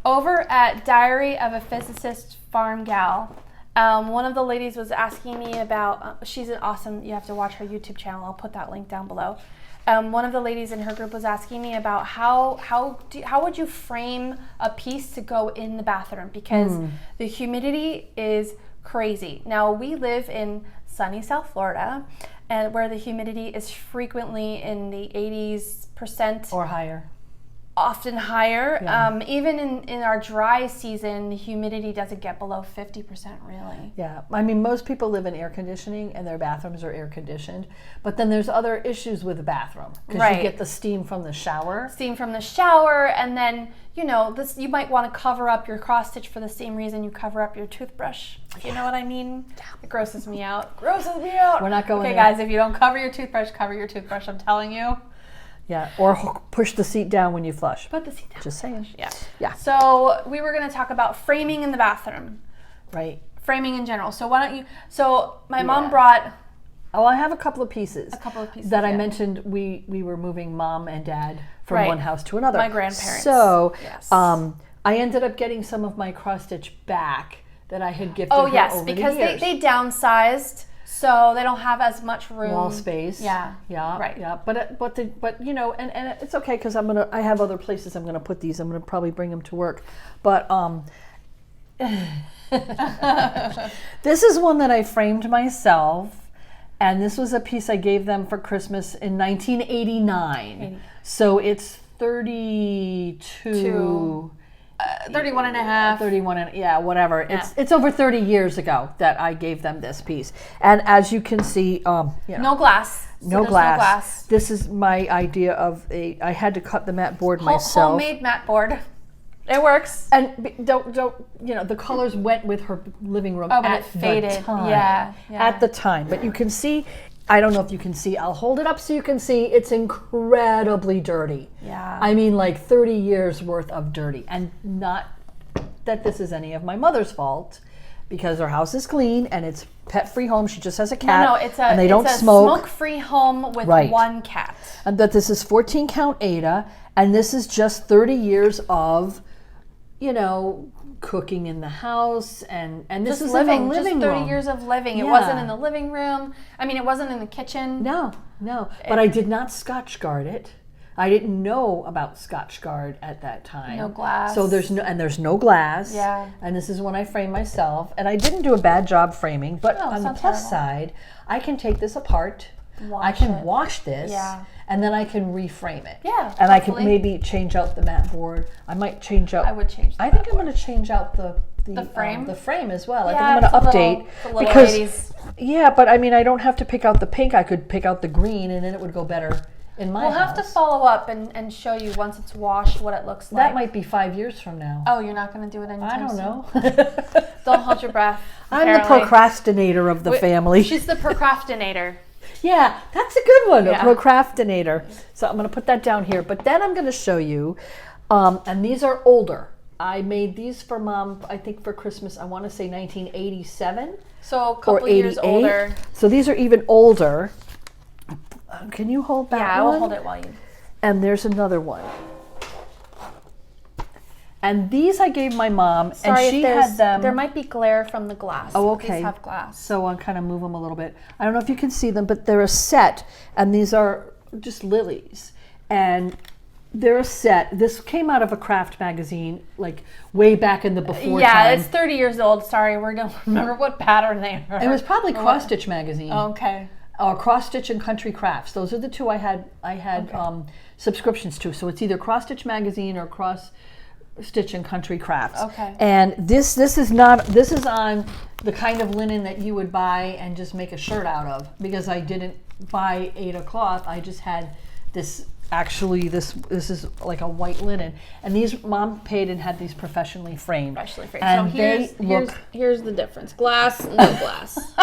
Speaker 1: over at Diary of a Physicist Farm Gal, one of the ladies was asking me about, she's an awesome, you have to watch her YouTube channel, I'll put that link down below. One of the ladies in her group was asking me about how would you frame a piece to go in the bathroom, because the humidity is crazy. Now, we live in sunny South Florida, and where the humidity is frequently in the 80%
Speaker 2: or higher.
Speaker 1: Often higher.
Speaker 2: Yeah.
Speaker 1: Even in our dry season, the humidity doesn't get below 50% really.
Speaker 2: Yeah, I mean, most people live in air conditioning and their bathrooms are air conditioned, but then there's other issues with the bathroom because you get the steam from the shower.
Speaker 1: Steam from the shower, and then, you might want to cover up your cross stitch for the same reason you cover up your toothbrush. You know what I mean? It grosses me out. Grosses me out.
Speaker 2: We're not going
Speaker 1: there.
Speaker 2: there.
Speaker 1: Guys, if you don't cover your toothbrush, I'm telling you.
Speaker 2: Yeah, or push the seat down when you flush.
Speaker 1: Put the seat down.
Speaker 2: Just saying.
Speaker 1: Yeah.
Speaker 2: Yeah.
Speaker 1: So we were going to talk about framing in the bathroom.
Speaker 2: Right.
Speaker 1: Framing in general. So why don't you... So my mom brought...
Speaker 2: Oh, I have a couple of pieces. That I
Speaker 1: yeah.
Speaker 2: mentioned. We were moving Mom and Dad from one house to another.
Speaker 1: My grandparents.
Speaker 2: So
Speaker 1: yes.
Speaker 2: I ended up getting some of my cross stitch back that I had gifted her over the years.
Speaker 1: Oh, yes, because they downsized. So they don't have as much room.
Speaker 2: Wall space.
Speaker 1: Yeah.
Speaker 2: Yeah.
Speaker 1: Right.
Speaker 2: Yeah. But and it's okay because I have other places I'm gonna put these. I'm gonna probably bring them to work. But this is one that I framed myself, and this was a piece I gave them for Christmas in 1989. So it's 32.
Speaker 1: 31 and a half.
Speaker 2: 31 and whatever. Yeah. It's over 30 years ago that I gave them this piece. And as you can see,
Speaker 1: no glass.
Speaker 2: No glass. This is my idea of I had to cut the mat board myself.
Speaker 1: Homemade mat board. It works.
Speaker 2: And don't the colors went with her living room
Speaker 1: but
Speaker 2: at
Speaker 1: it faded.
Speaker 2: the time.
Speaker 1: Yeah.
Speaker 2: At the time. But you can see, I don't know if you can see, I'll hold it up so you can see, it's incredibly dirty.
Speaker 1: Yeah.
Speaker 2: I mean, like 30 years worth of dirty. And not that this is any of my mother's fault, because her house is clean and it's pet-free home. She just has a cat.
Speaker 1: No, it's a
Speaker 2: smoke.
Speaker 1: Smoke-free home with one cat. And
Speaker 2: that this is 14 count Aida, and this is just 30 years of, cooking in the house, and this
Speaker 1: Just
Speaker 2: is
Speaker 1: living,
Speaker 2: in the living
Speaker 1: just 30
Speaker 2: room.
Speaker 1: years of living. It
Speaker 2: Yeah.
Speaker 1: wasn't in the living room. I mean, it wasn't in the kitchen.
Speaker 2: No. But I did not Scotchgard it. I didn't know about Scotchgard at that time.
Speaker 1: No glass.
Speaker 2: So there's no glass.
Speaker 1: Yeah.
Speaker 2: And this is when I frame myself. And I didn't do a bad job framing, but
Speaker 1: No,
Speaker 2: on
Speaker 1: it's
Speaker 2: the
Speaker 1: not
Speaker 2: plus
Speaker 1: terrible.
Speaker 2: side, I can take this apart. I
Speaker 1: Wash
Speaker 2: can
Speaker 1: it.
Speaker 2: wash this.
Speaker 1: Yeah.
Speaker 2: And then I can reframe it.
Speaker 1: Yeah,
Speaker 2: And I can
Speaker 1: hopefully.
Speaker 2: maybe change out the mat board. I might change out.
Speaker 1: I would change the
Speaker 2: I think
Speaker 1: mat
Speaker 2: I'm going to change out the
Speaker 1: frame?
Speaker 2: the frame as well.
Speaker 1: Yeah,
Speaker 2: I think I'm going to update
Speaker 1: the little
Speaker 2: because
Speaker 1: 80s.
Speaker 2: yeah, but I mean I don't have to pick out the pink. I could pick out the green, and then it would go better in my
Speaker 1: We'll
Speaker 2: house.
Speaker 1: have to follow up and show you once it's washed what it looks like.
Speaker 2: That might be 5 years from now.
Speaker 1: Oh, you're not going to do it anytime
Speaker 2: I don't
Speaker 1: soon?
Speaker 2: know.
Speaker 1: Don't hold your breath.
Speaker 2: I'm the
Speaker 1: apparently.
Speaker 2: procrastinator of the family.
Speaker 1: She's the procrastinator.
Speaker 2: Yeah, that's a good one,
Speaker 1: Yeah.
Speaker 2: a procrastinator. So I'm going to put that down here. But then I'm going to show you, and these are older. I made these for Mom, I think for Christmas, I want to say 1987
Speaker 1: So a
Speaker 2: or
Speaker 1: couple
Speaker 2: 88.
Speaker 1: years older.
Speaker 2: So these are even older. Can you hold that
Speaker 1: Yeah, I
Speaker 2: one?
Speaker 1: will hold it while you...
Speaker 2: And there's another one. And these I gave my mom,
Speaker 1: Sorry,
Speaker 2: and she
Speaker 1: if
Speaker 2: had them.
Speaker 1: there might be glare from the glass.
Speaker 2: Oh, okay.
Speaker 1: These have glass.
Speaker 2: So I'll kind of move them a little bit. I don't know if you can see them, but they're a set, and these are just lilies. And they're a set. This came out of a craft magazine, like way back in the before
Speaker 1: Yeah,
Speaker 2: time.
Speaker 1: it's 30 years old. Sorry, we don't remember what pattern they are.
Speaker 2: It was probably Cross Stitch magazine.
Speaker 1: Okay.
Speaker 2: Or Cross Stitch and Country Crafts. Those are the two I had subscriptions to. So it's either Cross Stitch magazine or Cross Stitch and Country Crafts.
Speaker 1: Okay.
Speaker 2: And this is on the kind of linen that you would buy and just make a shirt out of, because I didn't buy Aida cloth. I just had this. Actually, this is like a white linen, and these Mom paid and had these professionally framed.
Speaker 1: Professionally framed.
Speaker 2: And
Speaker 1: So here's the difference. Glass, no glass.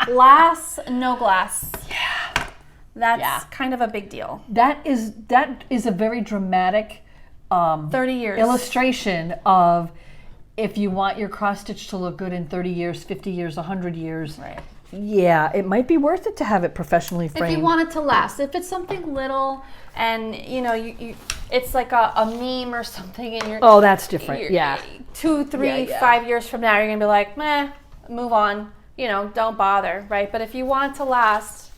Speaker 1: Glass, no glass.
Speaker 2: Yeah.
Speaker 1: That's kind of a big deal.
Speaker 2: That is a very dramatic
Speaker 1: 30 years.
Speaker 2: illustration of if you want your cross stitch to look good in 30 years, 50 years, 100 years.
Speaker 1: Right.
Speaker 2: Yeah, it might be worth it to have it professionally framed.
Speaker 1: If you want it to last. If it's something little and you it's like a meme or something and you're
Speaker 2: Oh, that's different. Yeah.
Speaker 1: 2, 3, 5 years from now you're gonna be like, meh, move on. Don't bother, right? But if you want it to last,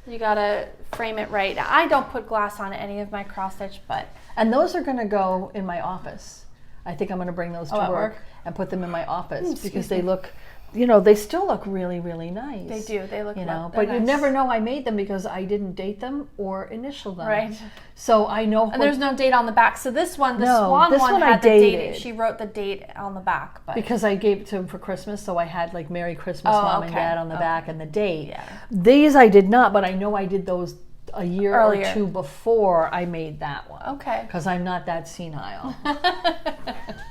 Speaker 1: you gotta frame it right. I don't put glass on any of my cross stitch, but
Speaker 2: And those are going to go in my office. I think I'm going to bring those to
Speaker 1: at
Speaker 2: work
Speaker 1: work?
Speaker 2: and put them in my office because they look, they still look really, really nice.
Speaker 1: they do. They look they're
Speaker 2: but you
Speaker 1: nice.
Speaker 2: never know I made them because I didn't date them or initial them.
Speaker 1: Right.
Speaker 2: So I know.
Speaker 1: And there's no date on the back. So this one, the
Speaker 2: No,
Speaker 1: swan
Speaker 2: this
Speaker 1: one
Speaker 2: one I
Speaker 1: had the date.
Speaker 2: dated.
Speaker 1: She wrote the date on the back, but
Speaker 2: because I gave it to him for Christmas, so I had like Merry Christmas,
Speaker 1: Oh,
Speaker 2: Mom and
Speaker 1: okay.
Speaker 2: Dad on the
Speaker 1: Okay.
Speaker 2: back and the date.
Speaker 1: Yeah.
Speaker 2: These I did not, but I know I did those a year
Speaker 1: Earlier.
Speaker 2: or two before I made that one.
Speaker 1: Okay.
Speaker 2: Because I'm not that senile.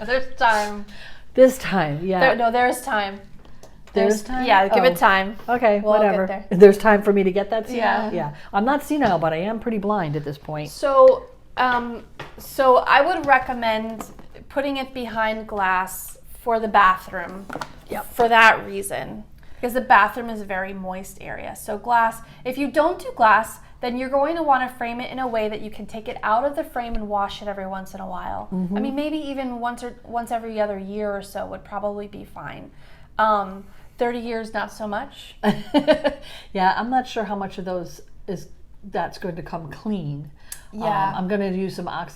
Speaker 1: There's time.
Speaker 2: This time, yeah.
Speaker 1: There's time.
Speaker 2: There's time?
Speaker 1: Yeah, give
Speaker 2: Oh.
Speaker 1: it time.
Speaker 2: Okay,
Speaker 1: We'll all get
Speaker 2: whatever.
Speaker 1: there.
Speaker 2: There's time for me to get that senile?
Speaker 1: Yeah.
Speaker 2: I'm not senile, but I am pretty blind at this point.
Speaker 1: So, so I would recommend putting it behind glass for the bathroom.
Speaker 2: Yep.
Speaker 1: For that reason, because the bathroom is a very moist area. So glass. If you don't do glass, then you're going to want to frame it in a way that you can take it out of the frame and wash it every once in a while.
Speaker 2: Mm-hmm.
Speaker 1: I mean, maybe even once every other year or so would probably be fine. 30 years, not so much.
Speaker 2: Yeah, I'm not sure how much of those that's going to come clean.
Speaker 1: Yeah.
Speaker 2: I'm going to use some I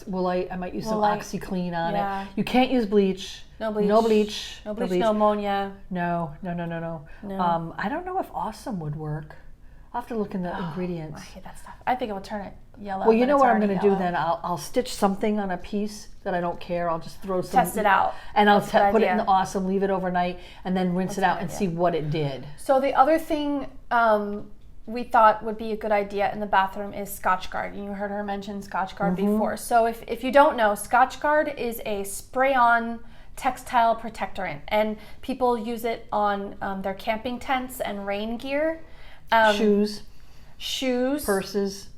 Speaker 2: might use some OxyClean on
Speaker 1: yeah.
Speaker 2: it. You can't use bleach.
Speaker 1: No bleach.
Speaker 2: No bleach.
Speaker 1: No bleach, no ammonia.
Speaker 2: No.
Speaker 1: No.
Speaker 2: I don't know if Awesome would work. I'll have to look in the ingredients.
Speaker 1: I hate that stuff. I think it would turn it yellow.
Speaker 2: Well, you
Speaker 1: but
Speaker 2: know
Speaker 1: it's
Speaker 2: what I'm
Speaker 1: already
Speaker 2: going to do
Speaker 1: yellow.
Speaker 2: then? I'll stitch something on a piece that I don't care. I'll just throw some.
Speaker 1: Test it out.
Speaker 2: And I'll
Speaker 1: That's a good
Speaker 2: put it in
Speaker 1: idea.
Speaker 2: the Awesome, leave it overnight, and then rinse it out and see what it did.
Speaker 1: So the other thing we thought would be a good idea in the bathroom is Scotchgard. You heard her mention Scotchgard before. So if you don't know, Scotchgard is a spray-on textile protectorant, and people use it on their camping tents and rain gear. Shoes,
Speaker 2: Purses.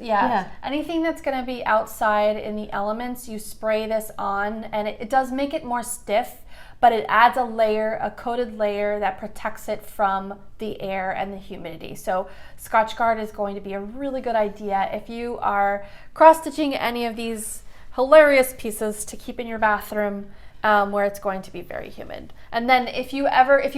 Speaker 1: yeah. Anything that's going to be outside in the elements, you spray this on, and it does make it more stiff, but it adds a coated layer that protects it from the air and the humidity. So Scotchgard is going to be a really good idea if you are cross-stitching any of these hilarious pieces to keep in your bathroom. where it's going to be very humid. And then if you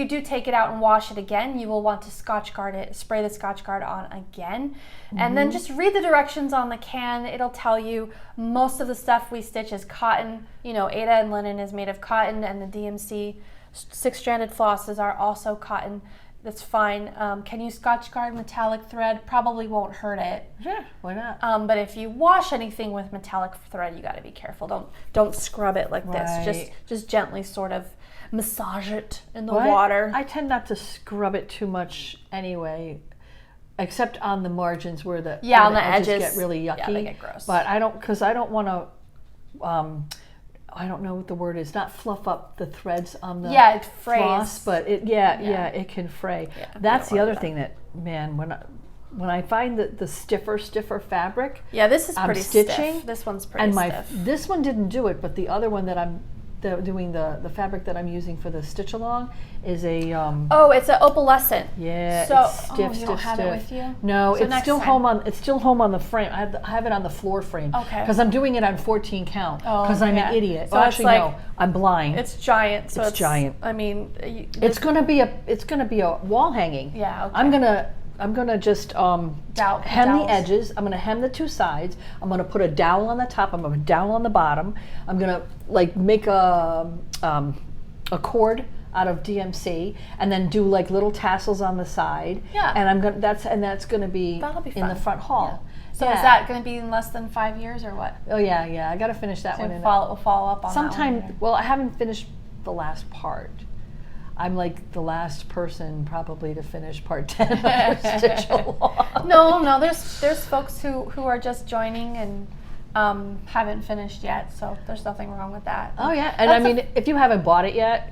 Speaker 1: do take it out and wash it again, you will want to Scotch Guard it, spray the Scotch Guard on again. And then just read the directions on the can. It'll tell you most of the stuff we stitch is cotton. You know, Aida and linen is made of cotton, and the DMC 6-stranded flosses are also cotton. That's fine. Can you Scotch Guard metallic thread? Probably won't hurt it.
Speaker 2: Yeah, why not?
Speaker 1: But if you wash anything with metallic thread, you got to be careful. Don't scrub it like this. Just gently sort of massage it in the water.
Speaker 2: I tend not to scrub it too much anyway, except on the margins where the
Speaker 1: on the edges
Speaker 2: get really yucky.
Speaker 1: Yeah, they get gross.
Speaker 2: But I don't want to. I don't know what the word is. Not fluff up the threads on the
Speaker 1: it frays.
Speaker 2: floss, but it it can fray.
Speaker 1: Yeah,
Speaker 2: that's the other thing that, man, when I find that the stiffer fabric,
Speaker 1: this is pretty
Speaker 2: stitching,
Speaker 1: stiff. This one's pretty stiff.
Speaker 2: This one didn't do it, but the other one that I'm doing the fabric that I'm using for the stitch along is a
Speaker 1: it's an opalescent.
Speaker 2: Yeah,
Speaker 1: so,
Speaker 2: it's stiff,
Speaker 1: you don't have it with you?
Speaker 2: No,
Speaker 1: so
Speaker 2: it's still home on the frame. I have it on the floor frame.
Speaker 1: Okay.
Speaker 2: Because I'm doing it on 14 count. Because I'm an idiot.
Speaker 1: So
Speaker 2: no, I'm blind.
Speaker 1: It's giant. So it's
Speaker 2: giant.
Speaker 1: I mean,
Speaker 2: it's gonna be a wall hanging.
Speaker 1: Yeah. Okay.
Speaker 2: I'm gonna just hem the edges. I'm gonna hem the two sides. I'm gonna put a dowel on the top. I'm gonna dowel on the bottom. I'm gonna make a cord out of DMC, and then do like little tassels on the side.
Speaker 1: Yeah.
Speaker 2: And that's gonna be in the front hall.
Speaker 1: Yeah. So is that going to be in less than 5 years or what?
Speaker 2: Oh yeah. I got to finish that one.
Speaker 1: We'll follow up on
Speaker 2: sometime.
Speaker 1: That one.
Speaker 2: Well, I haven't finished the last part. I'm like the last person probably to finish part 10 of Stitch Along.
Speaker 1: No, there's folks who are just joining and haven't finished yet, so there's nothing wrong with that.
Speaker 2: Oh yeah, and if you haven't bought it yet,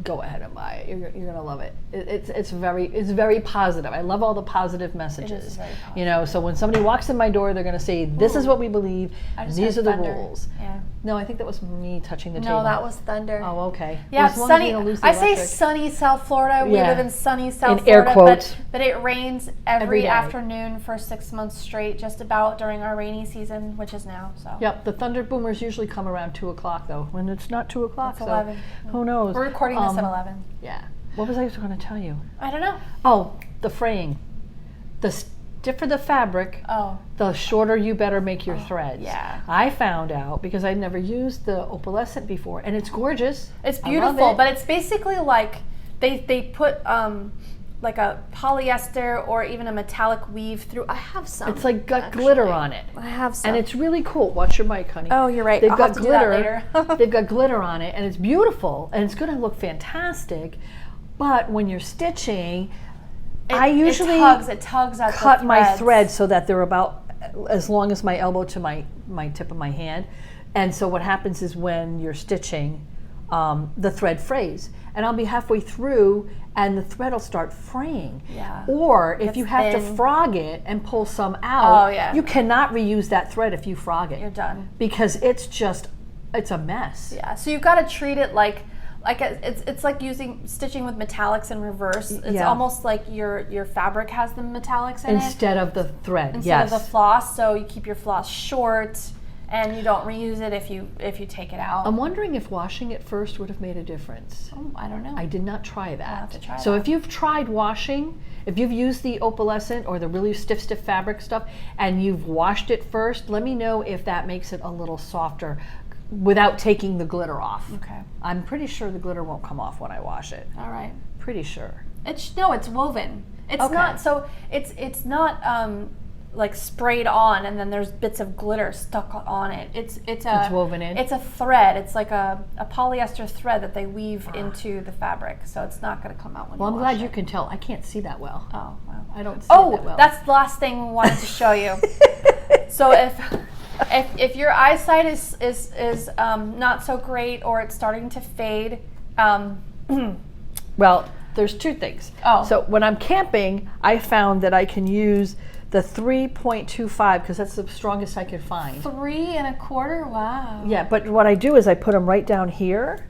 Speaker 2: go ahead and buy it. You're gonna love it. It's very positive. I love all the positive messages.
Speaker 1: It is very positive.
Speaker 2: You know, so when somebody walks in my door, they're gonna say, "This is what we believe. These are the rules."
Speaker 1: Yeah.
Speaker 2: No, I think that was me touching the table.
Speaker 1: No, that was thunder.
Speaker 2: Oh, okay.
Speaker 1: Yeah,
Speaker 2: well,
Speaker 1: sunny. I say sunny South Florida. We live in sunny South Florida.
Speaker 2: Air quotes.
Speaker 1: But it rains every afternoon for 6 months straight, just about during our rainy season, which is now. So.
Speaker 2: Yep, the thunder boomers usually come around 2 o'clock though. When it's not 2 o'clock,
Speaker 1: it's 11.
Speaker 2: Who knows?
Speaker 1: We're recording this at 11.
Speaker 2: Yeah. What was I going to tell you?
Speaker 1: I don't know.
Speaker 2: Oh, the fraying. The stiffer the fabric, the shorter you better make your threads.
Speaker 1: Yeah.
Speaker 2: I found out because I'd never used the opalescent before, and it's gorgeous.
Speaker 1: It's beautiful, but it's basically like they put like a polyester or even a metallic weave through. I have some.
Speaker 2: It's like got glitter on it.
Speaker 1: I have some.
Speaker 2: And it's really cool. Watch your mic, honey.
Speaker 1: Oh, you're right.
Speaker 2: They've
Speaker 1: I'll
Speaker 2: got
Speaker 1: have to
Speaker 2: glitter.
Speaker 1: do that later.
Speaker 2: They've got glitter on it, and it's beautiful, and it's going to look fantastic. But when you're stitching, I usually
Speaker 1: it tugs at
Speaker 2: cut my threads so that they're about as long as my elbow to my tip of my hand. And so what happens is when you're stitching, the thread frays. And I'll be halfway through and the thread will start fraying.
Speaker 1: Yeah.
Speaker 2: Or if you have to frog it and pull some out, you cannot reuse that thread if you frog it.
Speaker 1: You're done.
Speaker 2: Because it's a mess.
Speaker 1: Yeah, so you've got to treat it like it's like stitching with metallics in reverse. It's almost like your fabric has the metallics in
Speaker 2: instead of the thread.
Speaker 1: Instead of the floss, so you keep your floss short and you don't reuse it if you take it out.
Speaker 2: I'm wondering if washing it first would have made a difference.
Speaker 1: Oh, I don't know.
Speaker 2: I did not try that.
Speaker 1: I'll have to try
Speaker 2: so
Speaker 1: that.
Speaker 2: If you've tried washing, if you've used the opalescent or the really stiff fabric stuff and you've washed it first, let me know if that makes it a little softer without taking the glitter off.
Speaker 1: Okay.
Speaker 2: I'm pretty sure the glitter won't come off when I wash it.
Speaker 1: All right.
Speaker 2: Pretty sure.
Speaker 1: It's woven. It's not so it's not like sprayed on and then there's bits of glitter stuck on it. It's
Speaker 2: woven in.
Speaker 1: It's a thread. It's like a polyester thread that they weave into the fabric. So it's not going to come out when you wash it.
Speaker 2: Well, I'm glad you can tell. I can't see that well.
Speaker 1: Oh, wow.
Speaker 2: I don't see that well.
Speaker 1: That's the last thing we wanted to show you. So if your eyesight is not so great or it's starting to fade,
Speaker 2: well, there's two things. So when I'm camping, I found that I can use the 3.25 because that's the strongest I could find.
Speaker 1: 3 1/4? Wow.
Speaker 2: Yeah, but what I do is I put them right down here,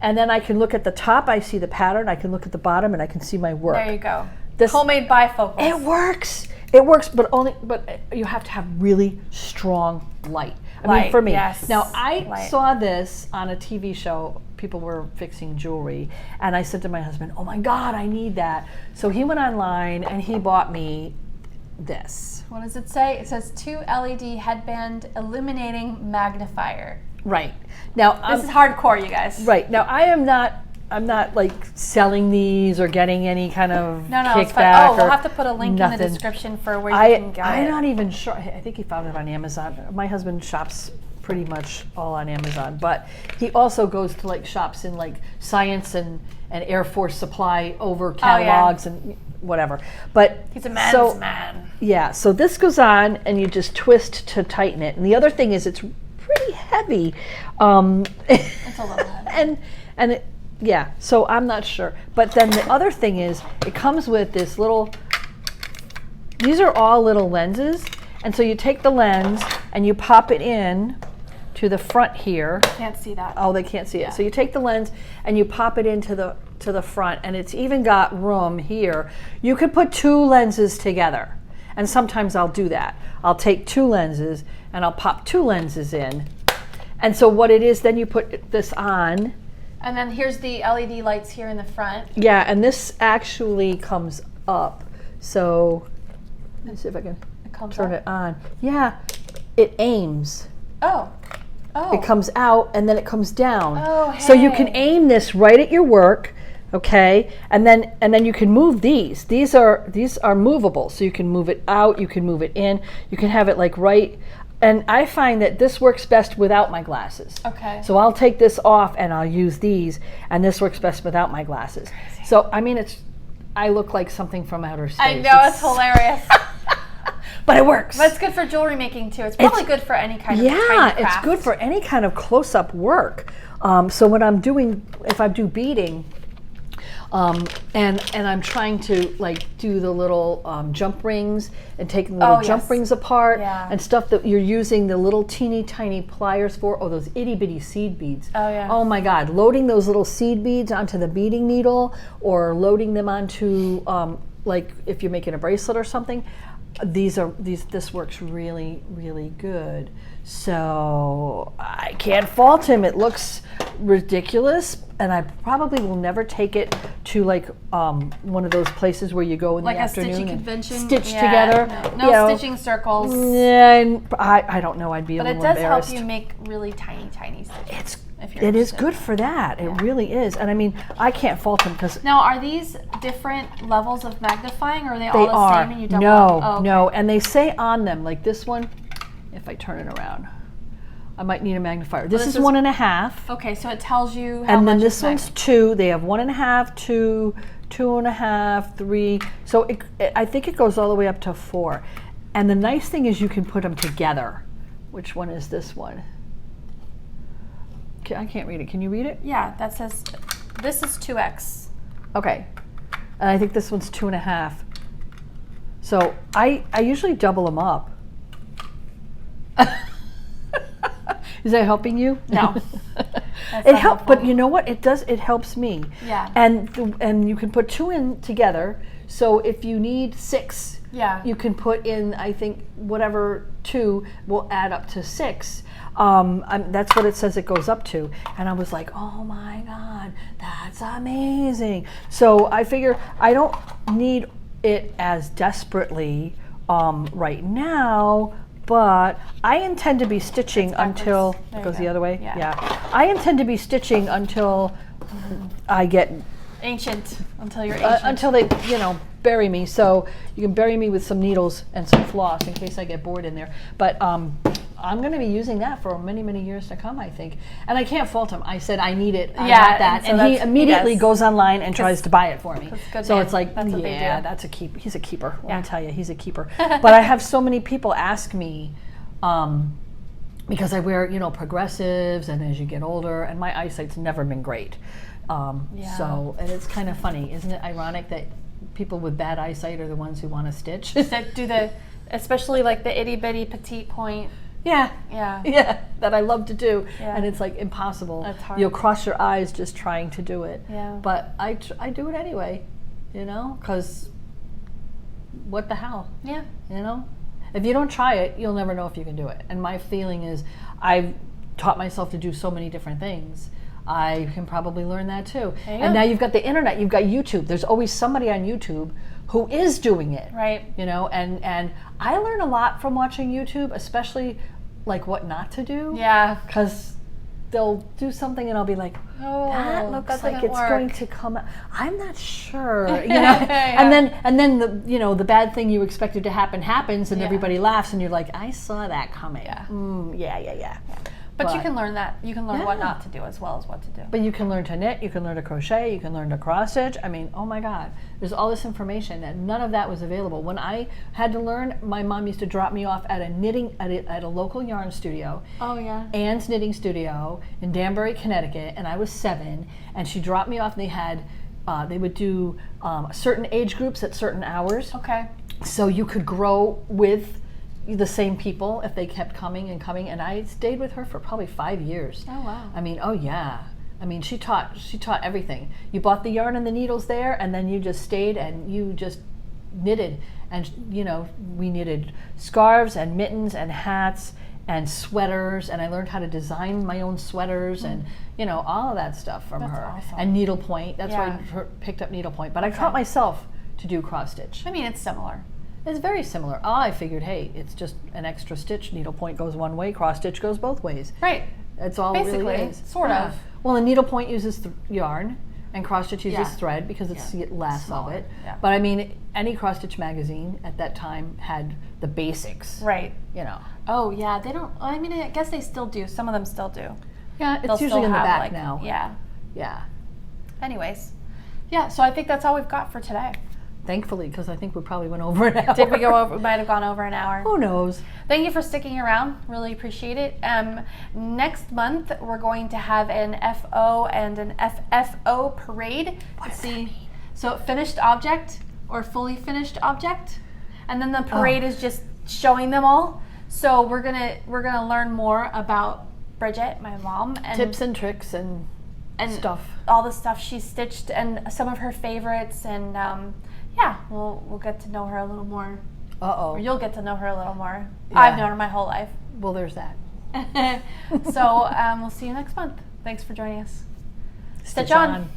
Speaker 2: and then I can look at the top. I see the pattern. I can look at the bottom, and I can see my work.
Speaker 1: There you go.
Speaker 2: this
Speaker 1: homemade bifocals.
Speaker 2: It works. It works, but you have to have really strong light. I mean, for me.
Speaker 1: Yes.
Speaker 2: Now, I saw this on a TV show. People were fixing jewelry, and I said to my husband, "Oh my God, I need that." So he went online and he bought me this.
Speaker 1: What does it say? It says 2 LED headband illuminating magnifier.
Speaker 2: Right. Now,
Speaker 1: this is hardcore, you guys.
Speaker 2: Right. Now, I'm not like selling these or getting any kind of kickback.
Speaker 1: It's fine. Oh, we'll have to put a link in the description for where you can get it.
Speaker 2: I'm not even sure. I think he found it on Amazon. My husband shops pretty much all on Amazon, but he also goes to like shops in like Science and Air Force Supply over catalogs and whatever. But
Speaker 1: he's a man's man.
Speaker 2: Yeah. So this goes on, and you just twist to tighten it. And the other thing is, it's pretty heavy.
Speaker 1: It's a little heavy.
Speaker 2: And it. Yeah, so I'm not sure. But then the other thing is, it comes with this little, these are all little lenses. And so you take the lens and you pop it in to the front here.
Speaker 1: Can't see that.
Speaker 2: Oh, they can't see it. So you take the lens and you pop it into the front, and it's even got room here. You could put 2 lenses together. And sometimes I'll do that. I'll take 2 lenses and I'll pop 2 lenses in. And so what it is, then you put this on.
Speaker 1: And then here's the LED lights here in the front.
Speaker 2: Yeah, and this actually comes up. So let me see if I can turn it on. Yeah, it aims.
Speaker 1: Oh.
Speaker 2: It comes out and then it comes down.
Speaker 1: Oh, hey.
Speaker 2: So you can aim this right at your work, okay? And then you can move these. These are movable. So you can move it out, you can move it in, you can have it like right. And I find that this works best without my glasses.
Speaker 1: Okay.
Speaker 2: So I'll take this off and I'll use these, and this works best without my glasses.
Speaker 1: Crazy.
Speaker 2: So I mean, I look like something from outer space.
Speaker 1: I know, it's hilarious.
Speaker 2: But it works.
Speaker 1: But it's good for jewelry making too. It's probably good for any kind of tiny craft.
Speaker 2: It's good for any kind of close-up work. So when I'm doing, if I do beading, and I'm trying to like do the little jump rings and taking the little jump rings apart and stuff that you're using the little teeny tiny pliers for. Oh, those itty bitty seed beads.
Speaker 1: Oh yeah.
Speaker 2: Oh my God, loading those little seed beads onto the beading needle, or loading them onto like if you're making a bracelet or something. This works really, really good. So I can't fault him. It looks ridiculous, and I probably will never take it to like one of those places where you go in
Speaker 1: like
Speaker 2: the afternoon
Speaker 1: stitchy
Speaker 2: and
Speaker 1: convention.
Speaker 2: stitch together.
Speaker 1: No stitching circles.
Speaker 2: Yeah, and I don't know. I'd be a little embarrassed.
Speaker 1: But it does help you make really tiny stitches.
Speaker 2: It is good for that. It really is. And I mean, I can't fault him because...
Speaker 1: Now, are these different levels of magnifying, or are they all the same and you double up?
Speaker 2: No. And they say on them, like this one, if I turn it around, I might need a magnifier. This is 1.5.
Speaker 1: Okay, so it tells you how much.
Speaker 2: And then this one's 2. They have 1.5, 2, 2.5, 3. So I think it goes all the way up to 4. And the nice thing is you can put them together. Which one is this one? I can't read it. Can you read it?
Speaker 1: Yeah, that says this is 2x.
Speaker 2: Okay. And I think this one's 2.5. So I usually double them up. Is that helping you?
Speaker 1: No.
Speaker 2: It helps, but you know what? It does. It helps me.
Speaker 1: Yeah.
Speaker 2: And you can put 2 in together. So if you need 6, you can put in. I think whatever 2 will add up to 6. That's what it says it goes up to. And I was like, oh my God, that's amazing. So I figure I don't need it as desperately right now, but I intend to be stitching until, it goes the other way? Yeah. I intend to be stitching until I get
Speaker 1: ancient, until you're ancient.
Speaker 2: Until they, bury me. So you can bury me with some needles and some floss in case I get bored in there. But I'm going to be using that for many, many years to come, I think. And I can't fault him. I said I need it. I want that. And he immediately goes online and tries to buy it for me. So it's like, that's a keep. He's a keeper. Let me tell you, he's a keeper. But I have so many people ask me, because I wear, progressives, and as you get older, and my eyesight's never been great. So, and it's kind of funny. Isn't it ironic that people with bad eyesight are the ones who want to stitch?
Speaker 1: That do especially like the itty bitty petite point.
Speaker 2: Yeah, that I love to do,
Speaker 1: Yeah.
Speaker 2: and it's like impossible.
Speaker 1: That's hard.
Speaker 2: You'll cross your eyes just trying to do it.
Speaker 1: Yeah.
Speaker 2: But I do it anyway, because what the hell?
Speaker 1: Yeah.
Speaker 2: You know? If you don't try it, you'll never know if you can do it. And my feeling is I've taught myself to do so many different things. I can probably learn that too. And now you've got the internet, you've got YouTube. There's always somebody on YouTube who is doing it.
Speaker 1: Right.
Speaker 2: You know, and I learn a lot from watching YouTube, especially like what not to do.
Speaker 1: Yeah.
Speaker 2: Because they'll do something and I'll be like,
Speaker 1: oh,
Speaker 2: that looks like it's going to come out. I'm not sure. You know?
Speaker 1: Yeah.
Speaker 2: And then the, you know, the bad thing you expected to happen happens and everybody laughs and you're like, I saw that coming.
Speaker 1: Yeah.
Speaker 2: Yeah.
Speaker 1: But you can learn that. You can learn what not to do as well as what to do.
Speaker 2: But you can learn to knit, you can learn to crochet, you can learn to cross stitch. I mean, oh my God, there's all this information and none of that was available. When I had to learn, my mom used to drop me off at a local yarn studio.
Speaker 1: Oh yeah.
Speaker 2: Anne's Knitting Studio in Danbury, Connecticut, and I was 7, and she dropped me off and they would do certain age groups at certain hours.
Speaker 1: Okay.
Speaker 2: So you could grow with the same people if they kept coming, and I stayed with her for probably 5 years.
Speaker 1: Oh wow.
Speaker 2: I mean, oh yeah. I mean, she taught everything. You bought the yarn and the needles there, and then you just stayed and you just knitted. And you know, we knitted scarves and mittens and hats and sweaters, and I learned how to design my own sweaters and you know, all of that stuff from her.
Speaker 1: Awesome.
Speaker 2: And needlepoint. That's why I picked up needlepoint. But I taught myself to do cross stitch.
Speaker 1: I mean, it's similar.
Speaker 2: It's very similar. I figured, hey, it's just an extra stitch. Needlepoint goes one way, cross stitch goes both ways.
Speaker 1: Right.
Speaker 2: That's all
Speaker 1: Basically,
Speaker 2: it really is.
Speaker 1: sort of.
Speaker 2: Well, a needlepoint uses yarn, and cross stitch uses thread because it's less
Speaker 1: Smaller.
Speaker 2: of it.
Speaker 1: Yeah.
Speaker 2: But I mean, any cross stitch magazine at that time had the basics.
Speaker 1: Right.
Speaker 2: You know.
Speaker 1: Oh yeah, they don't. I mean, I guess they still do. Some of them still do.
Speaker 2: Yeah, it's
Speaker 1: They'll
Speaker 2: usually
Speaker 1: still
Speaker 2: in the
Speaker 1: have,
Speaker 2: back
Speaker 1: like,
Speaker 2: now.
Speaker 1: Yeah.
Speaker 2: Yeah.
Speaker 1: Anyways, yeah. So I think that's all we've got for today.
Speaker 2: Thankfully, because I think we probably went over an hour.
Speaker 1: Did we go over? We might have gone over an hour.
Speaker 2: Who knows?
Speaker 1: Thank you for sticking around. Really appreciate it. Next month we're going to have an FO and an FFO parade. Let's see. So finished object or fully finished object, and then the parade is just showing them all. So we're gonna learn more about Bridgette, my mom, and
Speaker 2: Tips and tricks and stuff.
Speaker 1: all the stuff she's stitched, and some of her favorites, and yeah, we'll get to know her a little more. Or you'll get to know her a little more.
Speaker 2: Yeah.
Speaker 1: I've known her my whole life.
Speaker 2: Well, there's that.
Speaker 1: So we'll see you next month. Thanks for joining us.
Speaker 2: Stitch on.